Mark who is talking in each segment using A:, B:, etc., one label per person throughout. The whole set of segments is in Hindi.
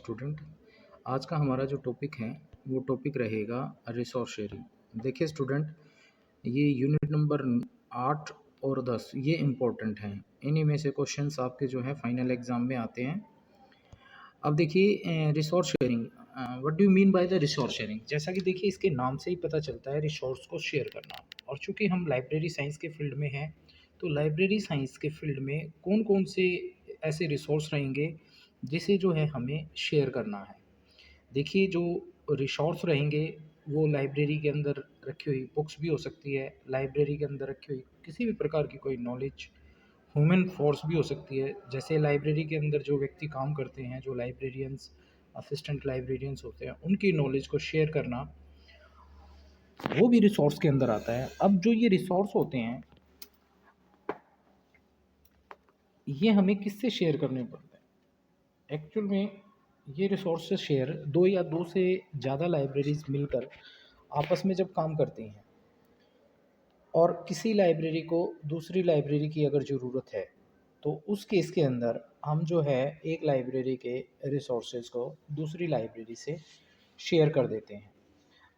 A: स्टूडेंट। आज का हमारा जो टॉपिक है वो टॉपिक रहेगा रिसोर्स शेयरिंग। देखिए स्टूडेंट, ये यूनिट नंबर 8 और 10 ये इम्पोर्टेंट हैं। इन्हीं में से क्वेश्चंस आपके जो है फाइनल एग्जाम में आते हैं। अब देखिए resource sharing, what do you mean by the resource sharing. जैसा कि देखिए इसके नाम से ही पता चलता है रिसोर्स को शेयर करना। और चूंकि हम लाइब्रेरी साइंस के फील्ड में हैं, तो लाइब्रेरी साइंस के फील्ड में कौन कौन से ऐसे रिसोर्स रहेंगे जिसे जो है हमें शेयर करना है। देखिए जो रिसोर्स रहेंगे वो लाइब्रेरी के अंदर रखी हुई बुक्स भी हो सकती है, लाइब्रेरी के अंदर रखी हुई किसी भी प्रकार की कोई नॉलेज, ह्यूमन फोर्स भी हो सकती है। जैसे लाइब्रेरी के अंदर जो व्यक्ति काम करते हैं, जो लाइब्रेरियंस, असिस्टेंट लाइब्रेरियंस होते हैं, उनकी नॉलेज को शेयर करना वो भी रिसोर्स के अंदर आता है। अब जो ये रिसोर्स होते हैं ये हमें किससे शेयर करने पड़ते हैं एक्चुअल में। ये रिसोर्सेज शेयर दो या दो से ज़्यादा लाइब्रेरीज मिलकर आपस में जब काम करती हैं और किसी लाइब्रेरी को दूसरी लाइब्रेरी की अगर ज़रूरत है, तो उस केस के अंदर हम जो है एक लाइब्रेरी के रिसोर्सेज को दूसरी लाइब्रेरी से शेयर कर देते हैं।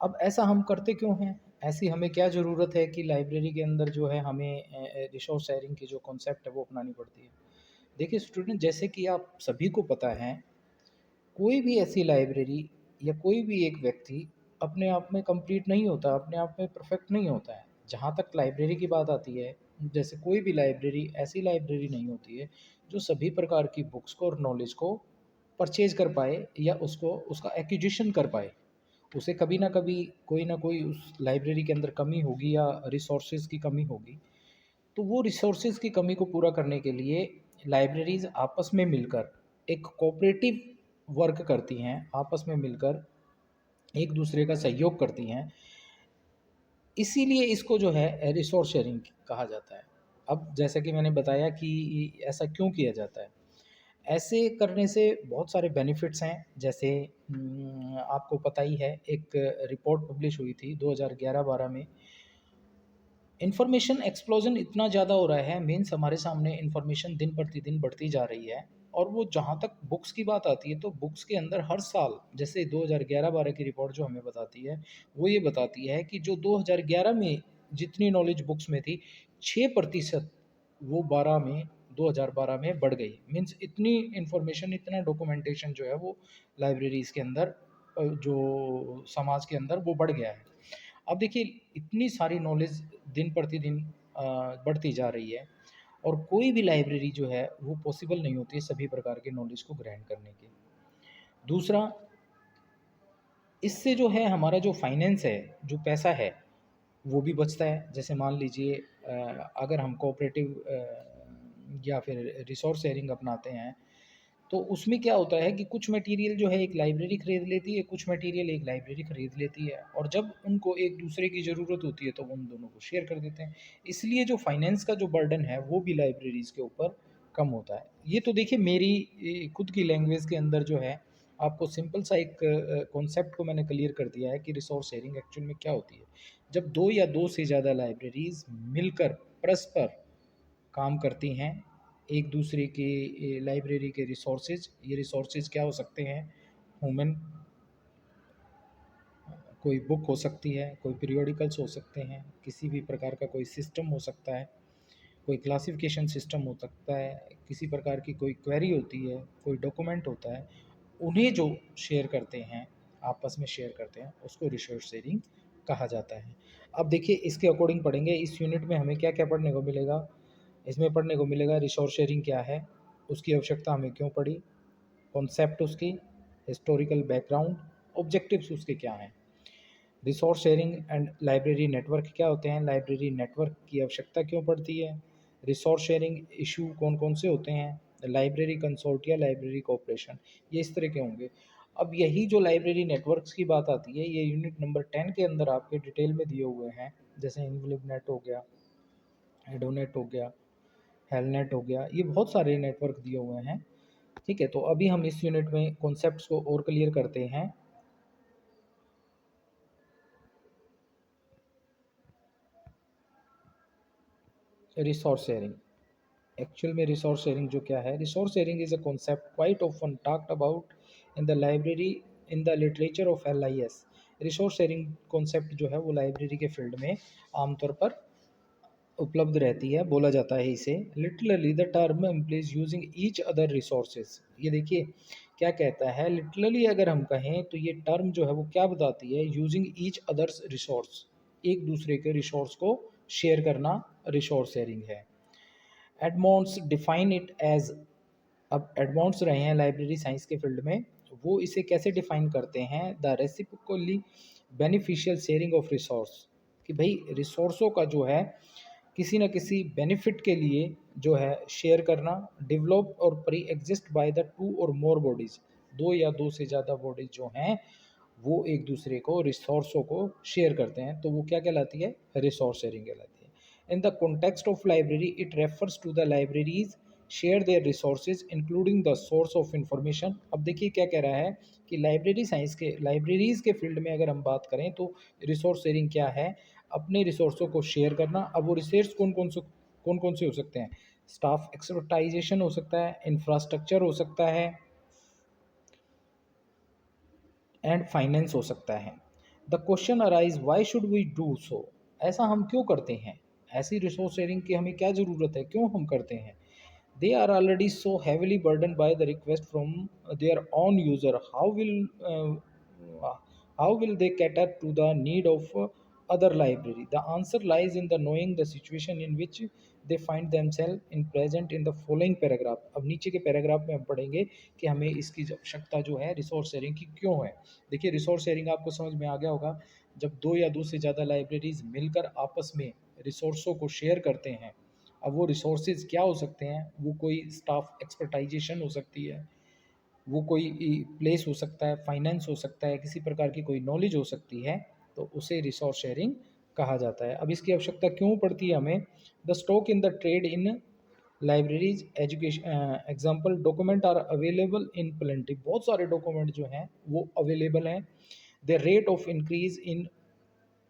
A: अब ऐसा हम करते क्यों हैं? ऐसी हमें क्या ज़रूरत है कि लाइब्रेरी के अंदर जो है हमें रिसोर्स शेयरिंग की जो कॉन्सेप्ट है वो अपनानी पड़ती है? देखिए स्टूडेंट, जैसे कि आप सभी को पता है, कोई भी ऐसी लाइब्रेरी या कोई भी एक व्यक्ति अपने आप में कंप्लीट नहीं होता, अपने आप में परफेक्ट नहीं होता है। जहाँ तक लाइब्रेरी की बात आती है, जैसे कोई भी लाइब्रेरी ऐसी लाइब्रेरी नहीं होती है जो सभी प्रकार की बुक्स को और नॉलेज को परचेज कर पाए या उसको उसका एक्विजिशन कर पाए। उसे कभी ना कोई उस लाइब्रेरी के अंदर कमी होगी या रिसोर्सेज की कमी होगी। तो वो रिसोर्सेज की कमी को पूरा करने के लिए लाइब्रेरीज आपस में मिलकर एक कोऑपरेटिव वर्क करती हैं, आपस में मिलकर एक दूसरे का सहयोग करती हैं। इसीलिए इसको जो है रिसोर्स शेयरिंग कहा जाता है। अब जैसा कि मैंने बताया कि ऐसा क्यों किया जाता है, ऐसे करने से बहुत सारे बेनिफिट्स हैं। जैसे आपको पता ही है, एक रिपोर्ट पब्लिश हुई थी 2011-12 में। इन्फॉर्मेशन एक्सप्लोजन इतना ज़्यादा हो रहा है, मीन्स हमारे सामने इन्फॉर्मेशन दिन प्रतिदिन बढ़ती जा रही है। और वो जहाँ तक बुक्स की बात आती है, तो बुक्स के अंदर हर साल, जैसे 2011-12 की रिपोर्ट जो हमें बताती है, वो ये बताती है कि जो 2011 में जितनी नॉलेज बुक्स में थी, 6% वो 2012 में बढ़ गई। मीन्स इतनी इन्फॉर्मेशन, इतना डॉक्यूमेंटेशन जो है वो लाइब्रेरीज के अंदर, जो समाज के अंदर वो बढ़ गया है। अब देखिए इतनी सारी नॉलेज दिन प्रतिदिन बढ़ती जा रही है, और कोई भी लाइब्रेरी जो है वो पॉसिबल नहीं होती है सभी प्रकार के नॉलेज को ग्रहण करने की। दूसरा, इससे जो है हमारा जो फाइनेंस है, जो पैसा है, वो भी बचता है। जैसे मान लीजिए अगर हम कोऑपरेटिव या फिर रिसोर्स शेयरिंग अपनाते हैं, तो उसमें क्या होता है कि कुछ मटेरियल जो है एक लाइब्रेरी खरीद लेती है, कुछ मटेरियल एक लाइब्रेरी खरीद लेती है, और जब उनको एक दूसरे की ज़रूरत होती है तो उन दोनों को शेयर कर देते हैं। इसलिए जो फाइनेंस का जो बर्डन है वो भी लाइब्रेरीज़ के ऊपर कम होता है। ये तो देखिए मेरी खुद की लैंग्वेज के अंदर जो है आपको सिंपल सा एक कॉन्सेप्ट को मैंने क्लियर कर दिया है कि रिसोर्स शेयरिंग एक्चुअल में क्या होती है। जब दो या दो से ज़्यादा लाइब्रेरीज़ मिलकर परस्पर काम करती हैं एक दूसरे की लाइब्रेरी के रिसोर्सेज। ये रिसोर्सेज क्या हो सकते हैं? ह्यूमन, कोई बुक हो सकती है, कोई पीरियोडिकल्स हो सकते हैं, किसी भी प्रकार का कोई सिस्टम हो सकता है, कोई क्लासिफिकेशन सिस्टम हो सकता है, किसी प्रकार की कोई क्वेरी होती है, कोई डॉक्यूमेंट होता है। उन्हें जो शेयर करते हैं, आपस में शेयर करते हैं, उसको रिसोर्स शेयरिंग कहा जाता है। अब देखिए इसके अकॉर्डिंग पढ़ेंगे इस यूनिट में हमें क्या क्या पढ़ने को मिलेगा। इसमें पढ़ने को मिलेगा रिसोर्स शेयरिंग क्या है, उसकी आवश्यकता हमें क्यों पड़ी, कॉन्सेप्ट उसकी, हिस्टोरिकल बैकग्राउंड, ऑब्जेक्टिव्स उसके क्या हैं, resource sharing and library network क्या होते हैं, लाइब्रेरी नेटवर्क की आवश्यकता क्यों पड़ती है, रिसोर्स शेयरिंग इशू कौन कौन से होते हैं, लाइब्रेरी कंसोर्टिया, लाइब्रेरी कोऑपरेशन, ये इस तरह के होंगे। अब यही जो लाइब्रेरी नेटवर्क्स की बात आती है, ये यूनिट नंबर 10 के अंदर आपके डिटेल में दिए हुए हैं। जैसे इनवलिव नेट हो गया, एडोनेट हो गया, हेलनेट हो गया, ये बहुत सारे नेटवर्क दिए हुए हैं। ठीक है, तो अभी हम इस यूनिट में कॉन्सेप्ट्स को और क्लियर करते हैं। रिसोर्स शेयरिंग, एक्चुअल में रिसोर्स शेयरिंग जो क्या है, resource sharing is a concept quite often talked about in the library in the literature of LIS। Resource sharing concept जो है वो लाइब्रेरी के फील्ड में आमतौर पर उपलब्ध रहती है, बोला जाता है इसे। Literally the term implies using each other resources. ये देखिए क्या कहता है, लिटरली अगर हम कहें तो ये टर्म जो है वो क्या बताती है, यूजिंग ईच अदर्स रिसोर्स, एक दूसरे के रिसोर्स को शेयर करना रिसोर्स शेयरिंग है। एडमोंड्स डिफाइन इट एज, अब एडमोंड्स रहे हैं लाइब्रेरी साइंस के फील्ड में, वो इसे कैसे डिफाइन करते हैं, the reciprocally beneficial sharing of resource, कि भाई रिसोर्सों का जो है किसी न किसी बेनिफिट के लिए जो है शेयर करना, डेवलप और pre exist by the two or more bodies, दो या दो से ज़्यादा बॉडीज जो हैं वो एक दूसरे को रिसोर्सों को शेयर करते हैं, तो वो क्या कहलाती है, रिसोर्स शेयरिंग कहलाती है। In the context of library it refers to the libraries share their resources including the source of information. अब देखिए क्या कह रहा है कि लाइब्रेरी साइंस के लाइब्रेरीज के फील्ड में अगर हम बात करें तो रिसोर्स शेयरिंग क्या है, अपने रिसोर्सों को शेयर करना। अब वो रिसोर्स कौन कौन से हो सकते हैं, स्टाफ एक्सपर्टाइजेशन हो सकता है, इंफ्रास्ट्रक्चर हो सकता है, एंड फाइनेंस हो सकता है। The question arise why should we do so, ऐसा हम क्यों करते हैं, ऐसी रिसोर्स शेयरिंग की हमें क्या ज़रूरत है, क्यों हम करते हैं। they are already so heavily burdened by the request from their own user, how will they cater to the need of other library. The answer lies in the knowing the situation in which they find themselves in present in the following paragraph। अब नीचे के पैराग्राफ में हम पढ़ेंगे कि हमें इसकी आवश्यकता जो है रिसोर्स शेयरिंग की क्यों है। देखिए रिसोर्स शेयरिंग आपको समझ में आ गया होगा, जब दो या दो से ज़्यादा लाइब्रेरीज मिलकर आपस में रिसोर्सों को शेयर करते हैं। अब वो रिसोर्सेज क्या हो सकते हैं, वो कोई स्टाफ एक्सपर्टाइजेशन हो सकती है, वो कोई प्लेस हो सकता है, फाइनेंस हो सकता है, किसी प्रकार की कोई नॉलेज हो सकती है, तो उसे रिसोर्स शेयरिंग कहा जाता है। अब इसकी आवश्यकता क्यों पड़ती है हमें, the stock in the trade in libraries education example document are available in plenty, बहुत सारे डॉक्यूमेंट जो हैं वो अवेलेबल हैं। The rate of increase in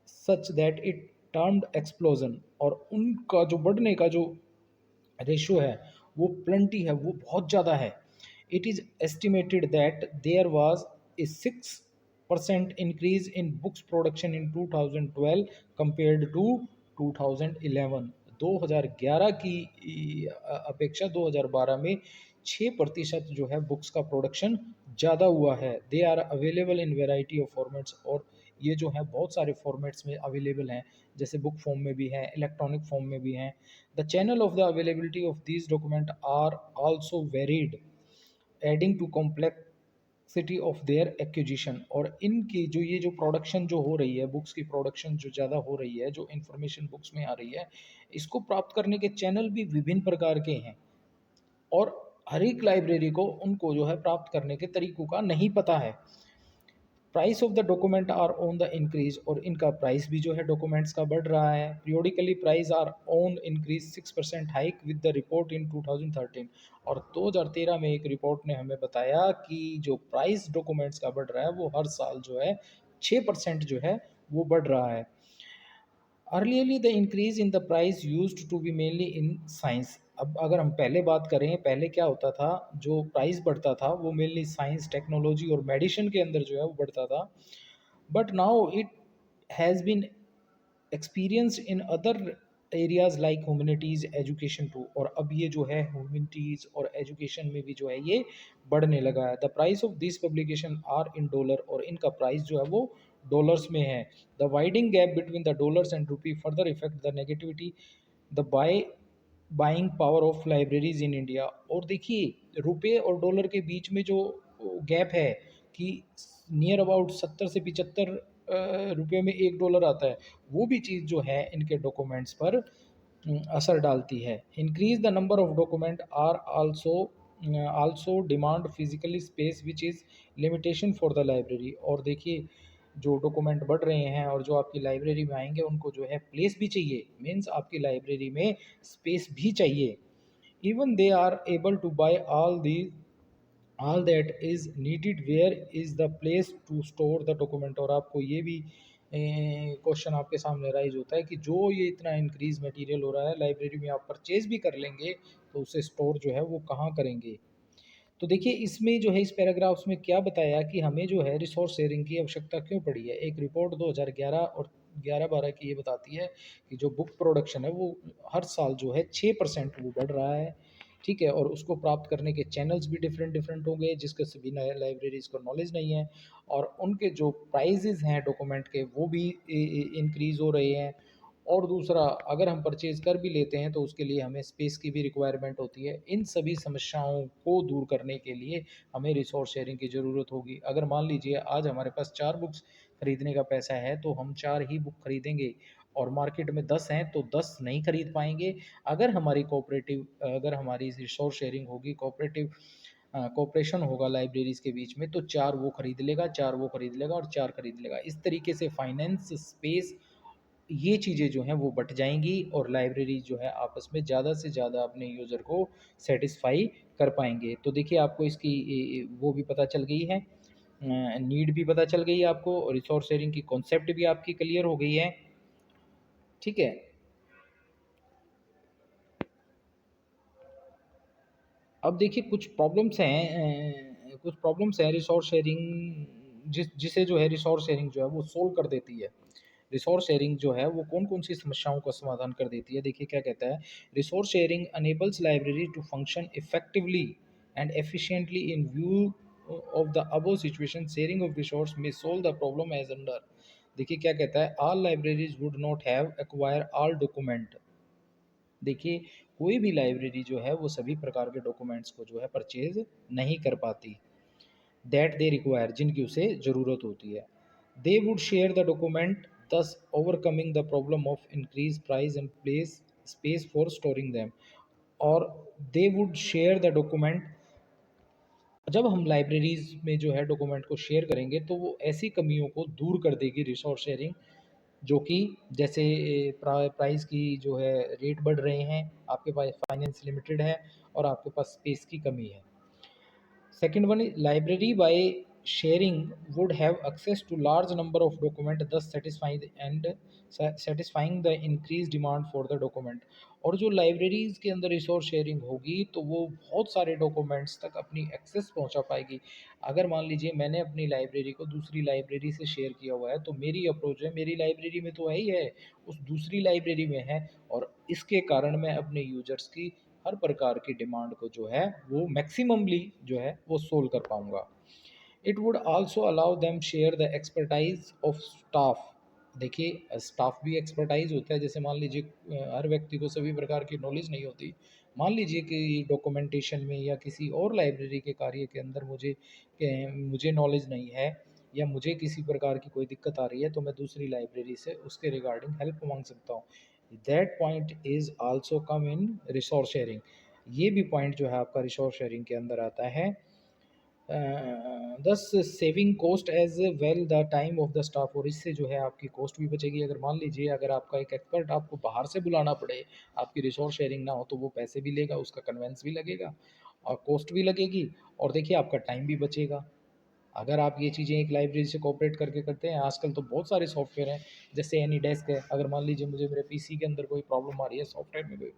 A: such that it termed explosion, और उनका जो बढ़ने का जो रेशियो है वो प्लेंटी है, वो बहुत ज़्यादा है। It is estimated that there was a 6% increase in books production in 2012 compared to 2011। 2011 की अपेक्षा 2012 में 6% जो है बुक्स का प्रोडक्शन ज़्यादा हुआ है। They are available in variety of formats, और ये जो है बहुत सारे फॉर्मेट्स में अवेलेबल हैं, जैसे बुक फॉर्म में भी हैं, इलेक्ट्रॉनिक फॉर्म में भी हैं। The channel of the availability of these document are also varied, adding to complexity of their acquisition, और इनकी जो ये जो प्रोडक्शन जो हो रही है, बुक्स की प्रोडक्शन जो ज़्यादा हो रही है, जो इन्फॉर्मेशन बुक्स में आ रही है, इसको प्राप्त करने के चैनल भी विभिन्न प्रकार के हैं, और हर एक लाइब्रेरी को उनको जो है प्राप्त करने के तरीकों का नहीं पता है। Price of the document are on the increase, और इनका प्राइस भी जो है डॉक्यूमेंट्स का बढ़ रहा है। Periodically price are on increase 6% hike with the report in 2013, और 2013 में एक रिपोर्ट ने हमें बताया कि जो प्राइस डॉक्यूमेंट्स का बढ़ रहा है वो हर साल जो है 6% जो है वो बढ़ रहा है। Earlier the increase in the price used to be mainly in science. अब अगर हम पहले बात करें, पहले क्या होता था, जो प्राइस बढ़ता था वो मेनली साइंस, टेक्नोलॉजी और मेडिसिन के अंदर जो है वो बढ़ता था। But now it has been experience in other areas like humanities education too, और अब ये जो है ह्यूमैनिटीज़ और एजुकेशन में भी जो है ये बढ़ने लगा है। The price of this publication are in dollar, और इनका प्राइस जो है वो डॉलर्स में है। The widening gap between the dollars and rupee further effect the negativity the buying power of libraries in India. और देखिए रुपये और डॉलर के बीच में जो गैप है कि नियर अबाउट 70 से 75 रुपये में $1 आता है, वो भी चीज़ जो है इनके डॉक्यूमेंट्स पर असर डालती है। Increase the number of document are also demand physically space which is limitation for the library. और देखिए जो डॉक्यूमेंट बढ़ रहे हैं और जो आपकी लाइब्रेरी में आएंगे उनको जो है प्लेस भी चाहिए, मीन्स आपकी लाइब्रेरी में स्पेस भी चाहिए। Even they are able to buy all that is needed, where is the place to store the document. और आपको ये भी क्वेश्चन आपके सामने राइज होता है कि जो ये इतना इंक्रीज मटेरियल हो रहा है लाइब्रेरी में, आप परचेज भी कर लेंगे तो उसे स्टोर जो है वो कहाँ करेंगे। तो देखिए इसमें जो है इस पैराग्राफ्स में क्या बताया कि हमें जो है रिसोर्स शेयरिंग की आवश्यकता क्यों पड़ी है। एक रिपोर्ट 2011 और 11-12 की ये बताती है कि जो बुक प्रोडक्शन है वो हर साल जो है 6% वो बढ़ रहा है। ठीक है, और उसको प्राप्त करने के चैनल्स भी डिफरेंट डिफरेंट होंगे जिसके सभी नए लाइब्रेरीज को नॉलेज नहीं है, और उनके जो प्राइजेज हैं डॉक्यूमेंट के वो भी इंक्रीज हो रहे हैं। और दूसरा, अगर हम परचेज़ कर भी लेते हैं तो उसके लिए हमें स्पेस की भी रिक्वायरमेंट होती है। इन सभी समस्याओं को दूर करने के लिए हमें रिसोर्स शेयरिंग की ज़रूरत होगी। अगर मान लीजिए आज हमारे पास 4 बुक्स खरीदने का पैसा है तो हम 4 ही बुक खरीदेंगे, और मार्केट में 10 हैं तो 10 नहीं खरीद पाएँगे। अगर हमारी रिसोर्स शेयरिंग होगी, कोऑपरेशन होगा लाइब्रेरीज़ के बीच में, तो 4 वो खरीद लेगा, 4 वो खरीद लेगा और 4 खरीद लेगा। इस तरीके से फाइनेंस, स्पेस, ये चीज़ें जो हैं वो बँट जाएँगी और लाइब्रेरी जो है आपस में ज़्यादा से ज़्यादा अपने यूज़र को सैटिस्फ़ाई कर पाएँगे। तो देखिए आपको इसकी वो भी पता चल गई है, नीड भी पता चल गई है आपको, और रिसोर्स शेयरिंग की कॉन्सेप्ट भी आपकी क्लियर हो गई है। ठीक है? अब देखिए कुछ प्रॉब्लम्स हैं रिसोर्स शेयरिंग, जिसे जो है रिसोर्स शेयरिंग जो है वो सोल्व कर देती है। रिसोर्स शेयरिंग जो है वो कौन-कौन सी समस्याओं का समाधान कर देती है। देखिए क्या कहता है, resource sharing enables library to function effectively and efficiently in view of the above situation, sharing of resource may solve the problem as under. देखिए क्या कहता है, all libraries would not have acquire all document. देखिए कोई भी लाइब्रेरी जो है वो सभी प्रकार के डॉक्यूमेंट्स को जो है परचेज नहीं कर पाती, दैट दे रिक्वायर, जिनकी उसे ज़रूरत होती है। They would share the document, thus overcoming the problem of increased price and place space for storing them। और they would share the document, जब हम लाइब्रेरीज में जो है डॉक्यूमेंट को शेयर करेंगे तो वो ऐसी कमियों को दूर कर देगी रिसोर्स शेयरिंग, जो कि जैसे प्राइस की जो है रेट बढ़ रहे हैं, आपके पास फाइनेंस लिमिटेड है और आपके पास स्पेस की कमी है। Second one is library by sharing would have access to large number of document, thus satisfying the increased demand for the document। और जो लाइब्रेरीज के अंदर रिसोर्स शेयरिंग होगी तो वो बहुत सारे डॉक्यूमेंट्स तक अपनी एक्सेस पहुंचा पाएगी। अगर मान लीजिए मैंने अपनी लाइब्रेरी को दूसरी लाइब्रेरी से शेयर किया हुआ है तो मेरी अप्रोच है, मेरी लाइब्रेरी में तो है ही है, उस दूसरी लाइब्रेरी में है, और इसके कारण मैं अपने यूजर्स की हर प्रकार की डिमांड को जो है वो मैक्सिममली जो है वो सोल्व कर पाऊँगा। It would also allow them share the expertise of staff. देखिए स्टाफ भी एक्सपर्टाइज होता है, जैसे मान लीजिए हर व्यक्ति को सभी प्रकार की नॉलेज नहीं होती। मान लीजिए कि डॉक्यूमेंटेशन में या किसी और लाइब्रेरी के कार्य के अंदर मुझे नॉलेज नहीं है, या मुझे किसी प्रकार की कोई दिक्कत आ रही है तो मैं दूसरी लाइब्रेरी से उसके रिगार्डिंग हेल्प मांग सकता हूँ। That point is also come in resource sharing. ये भी पॉइंट जो है आपका रिसोर्स शेयरिंग के अंदर आता है। Thus saving cost as well the time of the staff, और इससे जो है आपकी कॉस्ट भी बचेगी। अगर मान लीजिए अगर आपका एक एक्सपर्ट आपको बाहर से बुलाना पड़े, आपकी रिसोर्स शेयरिंग ना हो, तो वो पैसे भी लेगा, उसका कन्वेंस भी लगेगा और कॉस्ट भी लगेगी, और देखिए आपका टाइम भी बचेगा। अगर आप ये चीज़ें एक लाइब्रेरी से कोऑपरेट करके करते हैं, आजकल तो बहुत सारे सॉफ्टवेयर हैं, जैसे एनी डेस्क है। अगर मान लीजिए मुझे मेरे पीसी के अंदर कोई प्रॉब्लम आ रही है सॉफ्टवेयर में कोई,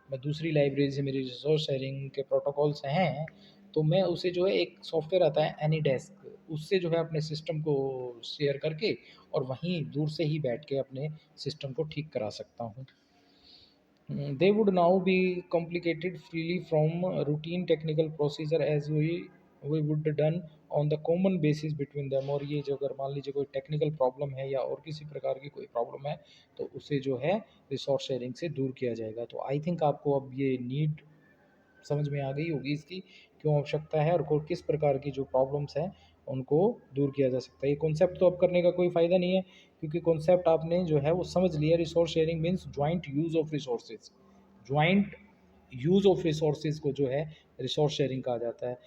A: मैं दूसरी लाइब्रेरी से, मेरी रिसोर्स शेयरिंग के प्रोटोकॉल्स हैं, तो मैं उसे जो है एक सॉफ्टवेयर आता है एनी डेस्क, उससे जो है अपने सिस्टम को शेयर करके और वहीं दूर से ही बैठ के अपने सिस्टम को ठीक करा सकता हूँ। They would now be complicated freely from routine technical procedure as we would done on the common basis between them। और ये जो अगर मान लीजिए कोई टेक्निकल प्रॉब्लम है या और किसी प्रकार की कोई प्रॉब्लम है तो उसे जो है रिसोर्स शेयरिंग से दूर किया जाएगा। तो आई थिंक आपको अब ये नीड समझ में आ गई होगी इसकी, क्यों आवश्यकता है और किस प्रकार की जो प्रॉब्लम्स हैं उनको दूर किया जा सकता है। ये कॉन्सेप्ट तो अब करने का कोई फ़ायदा नहीं है, क्योंकि कॉन्सेप्ट आपने जो है वो समझ लिया। Resource sharing means joint use of resources, joint use of resources को जो है रिसोर्स शेयरिंग कहा जाता है।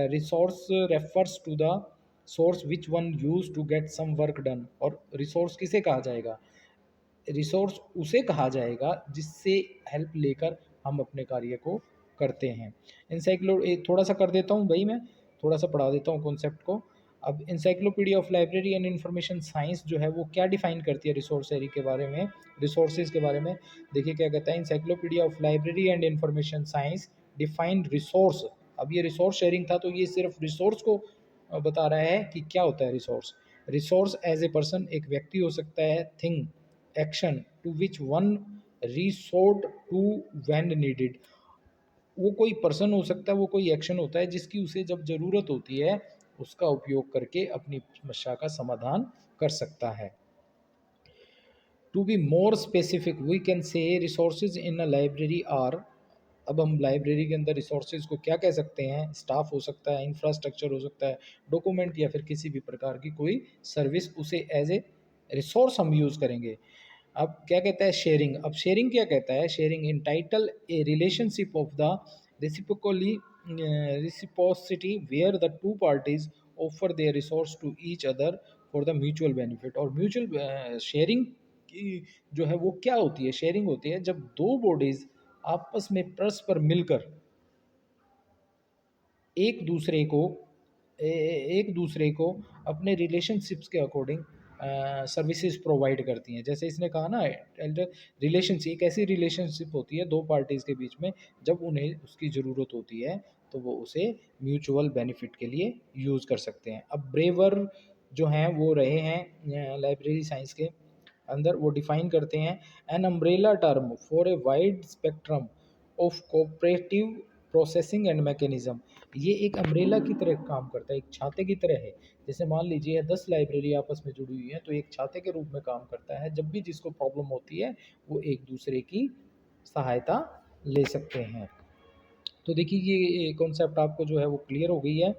A: Resource refers to the source which one use to get some work done. और रिसोर्स किसे कहा जाएगा? रिसोर्स उसे कहा जाएगा जिससे हेल्प लेकर हम अपने कार्य को करते हैं। थोड़ा सा कर देता हूँ भाई, मैं थोड़ा सा पढ़ा देता हूँ कॉन्सेप्ट को। अब encyclopedia of library and information science जो है वो क्या डिफाइन करती है रिसोर्स एरी के बारे में, रिसोर्सेज के बारे में। देखिए क्या कहता है, encyclopedia of library and information science define resource अब ये रिसोर्स शेयरिंग था, तो ये सिर्फ रिसोर्स को बता रहा है कि क्या होता है resource. Resource as a person, एक व्यक्ति हो सकता है, thing, action to which one resort to when needed. वो कोई पर्सन हो सकता है, वो कोई एक्शन होता है जिसकी उसे जब ज़रूरत होती है उसका उपयोग करके अपनी समस्या का समाधान कर सकता है। To be more specific we can say resources in a library are, अब हम लाइब्रेरी के अंदर रिसोर्सेज को क्या कह सकते हैं, स्टाफ हो सकता है, इंफ्रास्ट्रक्चर हो सकता है, डॉक्यूमेंट या फिर किसी भी प्रकार की कोई सर्विस, उसे एज ए रिसोर्स हम यूज़ करेंगे। अब क्या कहता है शेयरिंग, अब शेयरिंग क्या कहता है, sharing in title A relationship of the reciprocally reciprocity where the two parties offer their resource to each other for the mutual benefit। और म्यूचुअल शेयरिंग की जो है वो क्या होती है, शेयरिंग होती है जब दो बॉडीज आपस में परस्पर मिलकर एक दूसरे को एक दूसरे को अपने रिलेशनशिप्स के अकॉर्डिंग सर्विसेज प्रोवाइड करती हैं। जैसे इसने कहा ना, रिलेशनशिप एक ऐसी रिलेशनशिप होती है दो पार्टीज़ के बीच में, जब उन्हें उसकी ज़रूरत होती है तो वो उसे म्यूचुअल बेनिफिट के लिए यूज़ कर सकते हैं। अब ब्रेवर जो हैं वो रहे हैं लाइब्रेरी साइंस के अंदर, वो डिफाइन करते हैं an umbrella term for a wide spectrum of cooperative processing and mechanism. ये एक अम्ब्रेला की तरह काम करता है, एक छाते की तरह है। जैसे मान लीजिए 10 लाइब्रेरी आपस में जुड़ी हुई है, तो एक छाते के रूप में काम करता है। जब भी जिसको प्रॉब्लम होती है वो एक दूसरे की सहायता ले सकते हैं। तो देखिए ये कॉन्सेप्ट आपको जो है वो क्लियर हो गई है।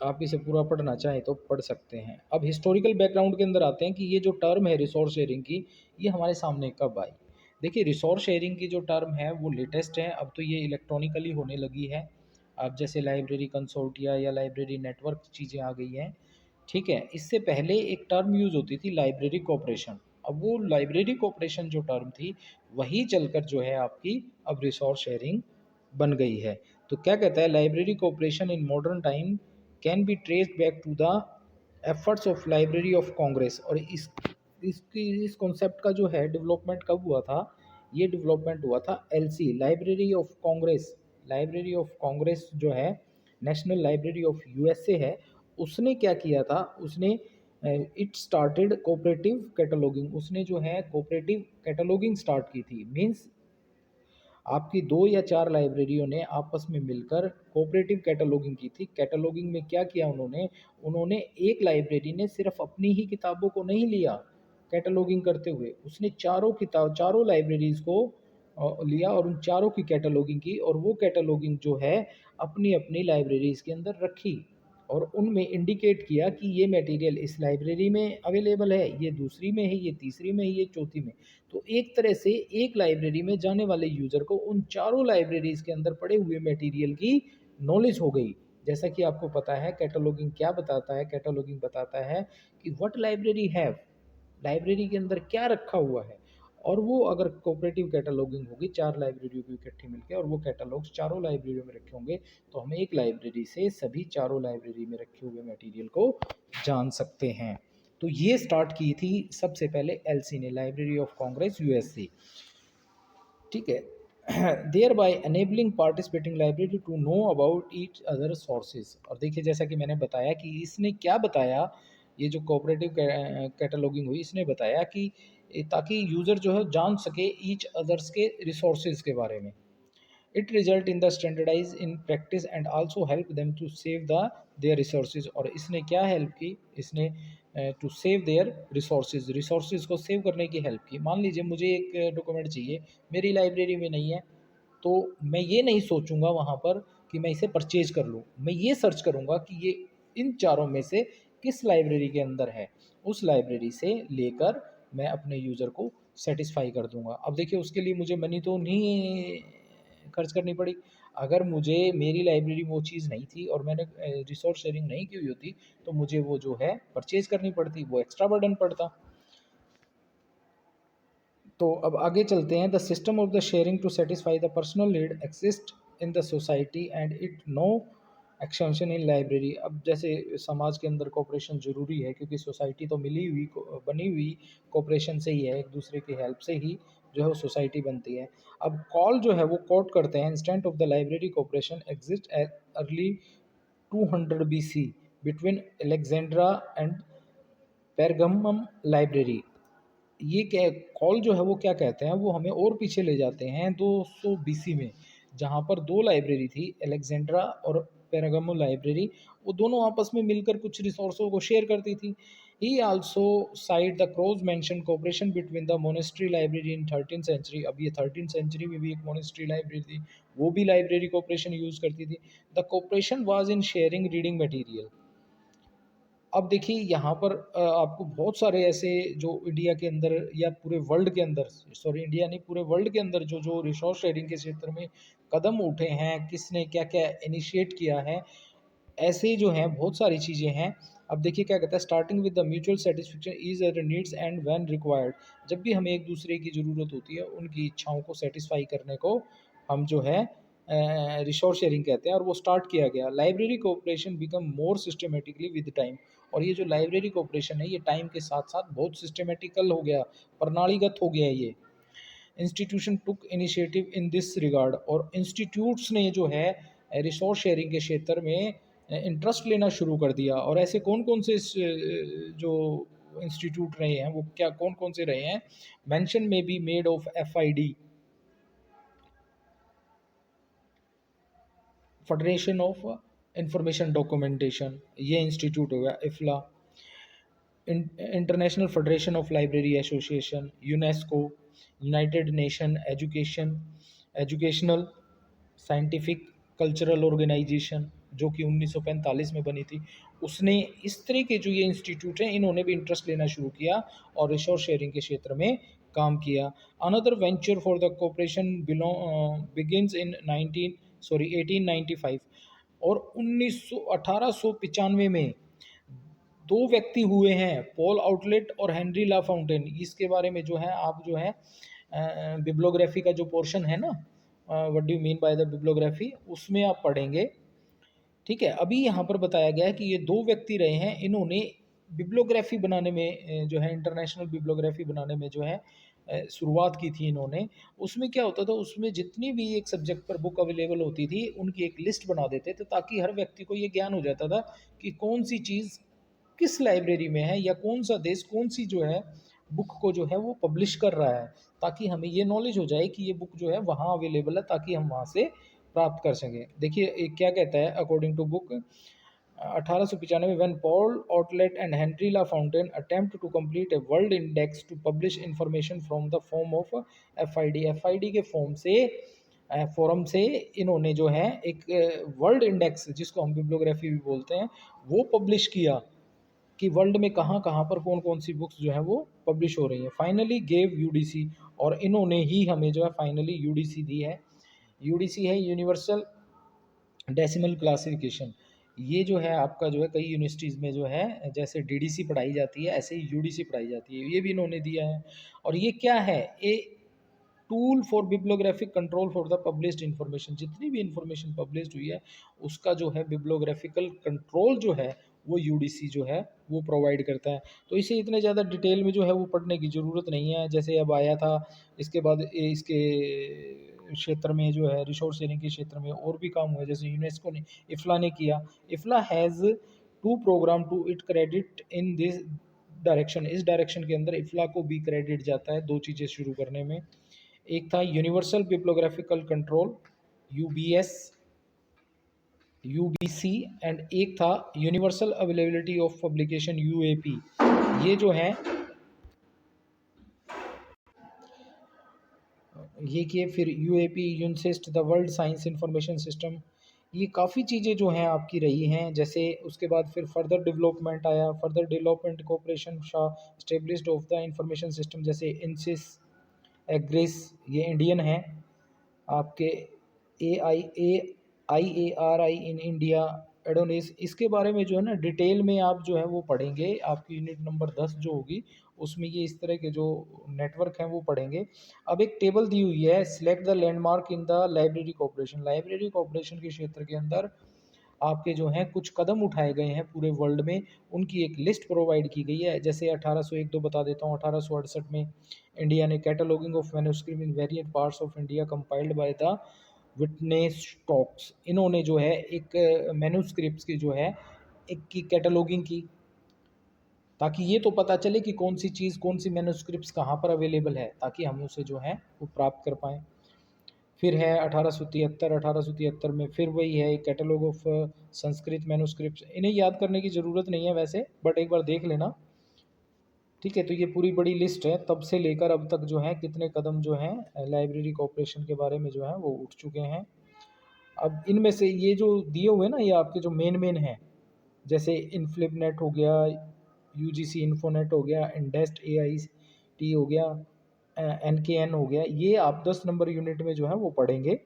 A: आप इसे पूरा पढ़ना चाहें तो पढ़ सकते हैं। अब हिस्टोरिकल बैकग्राउंड के अंदर आते हैं कि ये जो टर्म है रिसोर्स शेयरिंग की, ये हमारे सामने कब आई। देखिए रिसोर्स शेयरिंग की जो टर्म है वो लेटेस्ट है, अब तो ये इलेक्ट्रॉनिकली होने लगी है। अब जैसे लाइब्रेरी कंसोर्टिया या लाइब्रेरी नेटवर्क चीज़ें आ गई हैं, ठीक है। इससे पहले एक टर्म यूज़ होती थी लाइब्रेरी कोऑपरेशन। अब वो लाइब्रेरी कोऑपरेशन जो टर्म थी वही चलकर जो है आपकी अब रिसोर्स शेयरिंग बन गई है। तो क्या कहता है, library cooperation in modern time can be traced back to the efforts of library of Congress. और इस कॉन्सेप्ट का जो है डेवलपमेंट कब हुआ था, ये डेवलपमेंट हुआ था LC, library of Congress. Library of Congress जो है नेशनल लाइब्रेरी ऑफ यूएसए है, उसने क्या किया था, उसने इट स्टार्टेड कोऑपरेटिव कैटलॉगिंग, उसने जो है कोऑपरेटिव कैटलॉगिंग स्टार्ट की थी। मींस आपकी 2 या 4 लाइब्रेरियों ने आपस में मिलकर कोऑपरेटिव कैटलॉगिंग की थी। कैटलॉगिंग में क्या किया उन्होंने, उन्होंने एक लाइब्रेरी ने सिर्फ अपनी ही किताबों को नहीं लिया कैटलॉगिंग करते हुए, उसने चारों लाइब्रेरीज़ को लिया और उन चारों की कैटलॉगिंग की, और वो कैटलॉगिंग जो है अपनी अपनी लाइब्रेरीज़ के अंदर रखी और उनमें इंडिकेट किया कि ये मटेरियल इस लाइब्रेरी में अवेलेबल है, ये दूसरी में है, ये तीसरी में है, ये चौथी में। तो एक तरह से एक लाइब्रेरी में जाने वाले यूज़र को उन चारों लाइब्रेरीज़ के अंदर पड़े हुए मटेरियल की नॉलेज हो गई। जैसा कि आपको पता है कैटलॉगिंग क्या बताता है, कैटलॉगिंग बताता है कि व्हाट लाइब्रेरी हैव, लाइब्रेरी के अंदर क्या रखा हुआ है। और वो अगर कोऑपरेटिव कैटलॉगिंग होगी 4 लाइब्रेरियों की इकट्ठी मिलकर, और वो कैटलॉग्स चारों लाइब्रेरियों में रखे होंगे, तो हम एक लाइब्रेरी से सभी चारों लाइब्रेरी में रखे हुए मटेरियल को जान सकते हैं। तो ये स्टार्ट की थी सबसे पहले एलसी ने, लाइब्रेरी ऑफ कांग्रेस यूएससी, ठीक है। Thereby enabling participating library to know about each other sources. और देखिए जैसा कि मैंने बताया कि इसने क्या बताया, ये जो कोऑपरेटिव कैटलॉगिंग हुई इसने बताया कि ताकि यूज़र जो है जान सके ईच अदर्स के रिसोर्सेज के बारे में। It result in the standardize in practice and also help them to save the their resources. और इसने क्या हेल्प की, इसने to save their resources, resources को सेव करने की हेल्प की। मान लीजिए मुझे एक डॉक्यूमेंट चाहिए, मेरी लाइब्रेरी में नहीं है, तो मैं ये नहीं सोचूंगा वहाँ पर कि मैं इसे परचेज कर लूँ, मैं ये सर्च करूँगा कि ये इन चारों में से किस लाइब्रेरी के अंदर है, उस लाइब्रेरी से लेकर मैं अपने यूज़र को सेटिस्फाई कर दूंगा। अब देखिए उसके लिए मुझे मनी तो नहीं खर्च करनी पड़ी। अगर मुझे मेरी लाइब्रेरी में वो चीज़ नहीं थी और मैंने रिसोर्स शेयरिंग नहीं की हुई होती, तो मुझे वो जो है परचेज करनी पड़ती, वो एक्स्ट्रा बर्डन पड़ता। तो अब आगे चलते हैं। The system of the sharing to satisfy the personal need exist in the society and it no extension in library. अब जैसे समाज के अंदर कोऑपरेशन ज़रूरी है, क्योंकि सोसाइटी तो मिली हुई बनी हुई कोऑपरेशन से ही है, एक दूसरे की हेल्प से ही जो है वो सोसाइटी बनती है। अब कॉल जो है वो कोट करते हैं, instant of the library corporation exist at early 200 BC between Alexandria and Pergamum library. ये क्या कॉल जो है वो क्या कहते हैं, वो हमें और पीछे ले जाते हैं 200 BC में, जहाँ पर दो लाइब्रेरी थी, अलेक्जेंड्रा और पेरागमो लाइब्रेरी। वो दोनों आपस में मिलकर कुछ रिसोर्सों को शेयर करती थी। He also side the crows mention cooperation between the monastery library in 13th century। अब ये 13th century में भी एक मोनेस्ट्री लाइब्रेरी थी, वो भी लाइब्रेरी कोऑपरेशन यूज करती थी। The cooperation was in sharing reading material. अब देखिए यहाँ पर आपको बहुत सारे ऐसे जो इंडिया के अंदर या पूरे वर्ल्ड के अंदर, सॉरी इंडिया नहीं पूरे वर्ल्ड के अंदर जो जो रिसोर्स शेयरिंग के क्षेत्र में कदम उठे हैं, किसने क्या क्या इनिशिएट किया है, ऐसे ही जो हैं बहुत सारी चीज़ें हैं। अब देखिए क्या कहता है, starting with the mutual satisfaction is our needs and when required. जब भी हमें एक दूसरे की ज़रूरत होती है, उनकी इच्छाओं को सेटिस्फाई करने को हम जो है रिसोर्स शेयरिंग कहते हैं, और वो स्टार्ट किया गया। Library cooperation become more systematically with time. और ये जो लाइब्रेरी कोऑपरेशन है, ये टाइम के साथ साथ बहुत सिस्टमेटिकल हो गया, प्रणालीगत हो गया है ये। Institution took initiative in this regard. और इंस्टीट्यूट्स ने जो है रिसोर्स शेयरिंग के क्षेत्र में इंटरेस्ट लेना शुरू कर दिया। और ऐसे कौन कौन से जो इंस्टीट्यूट रहे हैं वो क्या कौन कौन से रहे हैं, मेंशन में be made of FID, federation of information documentation, ये इंस्टीट्यूट हो गया। IFLA, international federation of library association, UNESCO, united nation educational scientific cultural organisation, जो कि 1945 में बनी थी, उसने इस तरह के जो ये इंस्टीट्यूट हैं, इन्होंने भी इंटरेस्ट लेना शुरू किया और रिसोर्स शेयरिंग के क्षेत्र में काम किया। Another venture for the cooperation begins in 1895। और 1895 में दो व्यक्ति हुए हैं, पॉल आउटलेट और हेनरी ला फाउंटेन। इसके बारे में जो है आप जो है बिब्लोग्राफी का जो पोर्शन है ना, what do mean by the bibliography, उसमें आप पढ़ेंगे। ठीक है, अभी यहाँ पर बताया गया है कि ये दो व्यक्ति रहे हैं, इन्होंने बिब्लोग्राफी बनाने में जो है इंटरनेशनल बिब्लोग्राफी बनाने में जो है शुरुआत की थी इन्होंने। उसमें क्या होता था, उसमें जितनी भी एक सब्जेक्ट पर बुक अवेलेबल होती थी, उनकी एक लिस्ट बना देते थे, ताकि हर व्यक्ति को ये ज्ञान हो जाता था कि कौन सी चीज़ किस लाइब्रेरी में है, या कौन सा देश कौन सी जो है बुक को जो है वो पब्लिश कर रहा है, ताकि हमें ये नॉलेज हो जाए कि ये बुक जो है वहाँ अवेलेबल है, ताकि हम वहाँ से प्राप्त कर सकें। देखिए एक क्या कहता है according to book, 1895 when Paul Outlet and Henry LaFontaine attempt to complete a world index to publish information from the form of FID। FID के फॉर्म से फोरम से इन्होंने जो है एक वर्ल्ड इंडेक्स, जिसको हम बिब्लियोग्राफी भी बोलते हैं, वो पब्लिश किया कि वर्ल्ड में कहाँ कहाँ पर कौन कौन सी बुक्स जो है वो पब्लिश हो रही हैं। फाइनली गेव UDC, और इन्होंने ही हमें जो है फाइनली UDC दी है। UDC है यूनिवर्सल डेसिमल क्लासिफिकेशन। ये जो है आपका जो है कई यूनिवर्सिटीज़ में जो है जैसे DDC पढ़ाई जाती है, ऐसे ही UDC पढ़ाई जाती है, ये भी इन्होंने दिया है। और ये क्या है, a tool for bibliographic control for the published information. जितनी भी इंफॉर्मेशन पब्लिश्ड हुई है, उसका जो है बिब्लोग्राफिकल कंट्रोल जो है वो UDC जो है वो प्रोवाइड करता है। तो इसे इतने ज़्यादा डिटेल में जो है वो पढ़ने की ज़रूरत नहीं है। जैसे अब आया था, इसके बाद इसके क्षेत्र में जो है रिसोर्स शेयरिंग के क्षेत्र में और भी काम हुआ, जैसे यूनेस्को ने, इफ्ला ने किया। IFLA has two programme to it credit in this direction. इस डायरेक्शन के अंदर इफ्ला को भी क्रेडिट जाता है दो चीज़ें शुरू करने में। एक था universal bibliographical control UBS UBC, and एक था universal availability of publication UAP। ये जो है ये किए। फिर UAP UNISIST the world science information system. ये काफ़ी चीज़ें जो हैं आपकी रही हैं। जैसे उसके बाद फिर फर्दर डेवलपमेंट आया, further development cooperation established of the information system, जैसे इंसिस, एग्रिस, ये इंडियन है आपके, AIARI इन इंडिया, एडोनिस। इसके बारे में जो है ना डिटेल में आप जो है वो पढ़ेंगे, आपकी यूनिट नंबर 10 जो होगी उसमें ये इस तरह के जो नेटवर्क हैं वो पढ़ेंगे। अब एक टेबल दी हुई है, select the landmark in the library corporation. Library corporation के क्षेत्र के अंदर आपके जो हैं कुछ कदम उठाए गए हैं पूरे वर्ल्ड में, उनकी एक लिस्ट प्रोवाइड की गई है। जैसे 1801 दो बता देता हूँ, 1868 में इंडिया ने cataloguing of manuscript in variant parts of India compiled by the witness stocks, इन्होंने जो है एक मैन्युस्क्रिप्ट्स की जो है एक की कैटलॉगिंग की, ताकि ये तो पता चले कि कौन सी चीज़, कौन सी मैन्युस्क्रिप्ट्स कहाँ पर अवेलेबल है, ताकि हम उसे जो है वो प्राप्त कर पाएँ। फिर है 1873 में फिर वही है एक कैटलॉग ऑफ संस्कृत मैन्युस्क्रिप्ट्स। इन्हें याद करने की ज़रूरत नहीं है वैसे, बट एक बार देख लेना। ठीक है, तो ये पूरी बड़ी लिस्ट है, तब से लेकर अब तक जो है कितने कदम जो हैं लाइब्रेरी कॉपरेशन के बारे में जो है वो उठ चुके हैं। अब इनमें से ये जो दिए हुए हैं ना, ये आपके जो मेन हैं, जैसे इनफ्लिपनेट हो गया, यूजीसी इन्फोनेट हो गया, इंडेस्ट एआईटी हो गया, एनकेएन हो गया, ये आप 10 नंबर यूनिट में जो है वो पढ़ेंगे।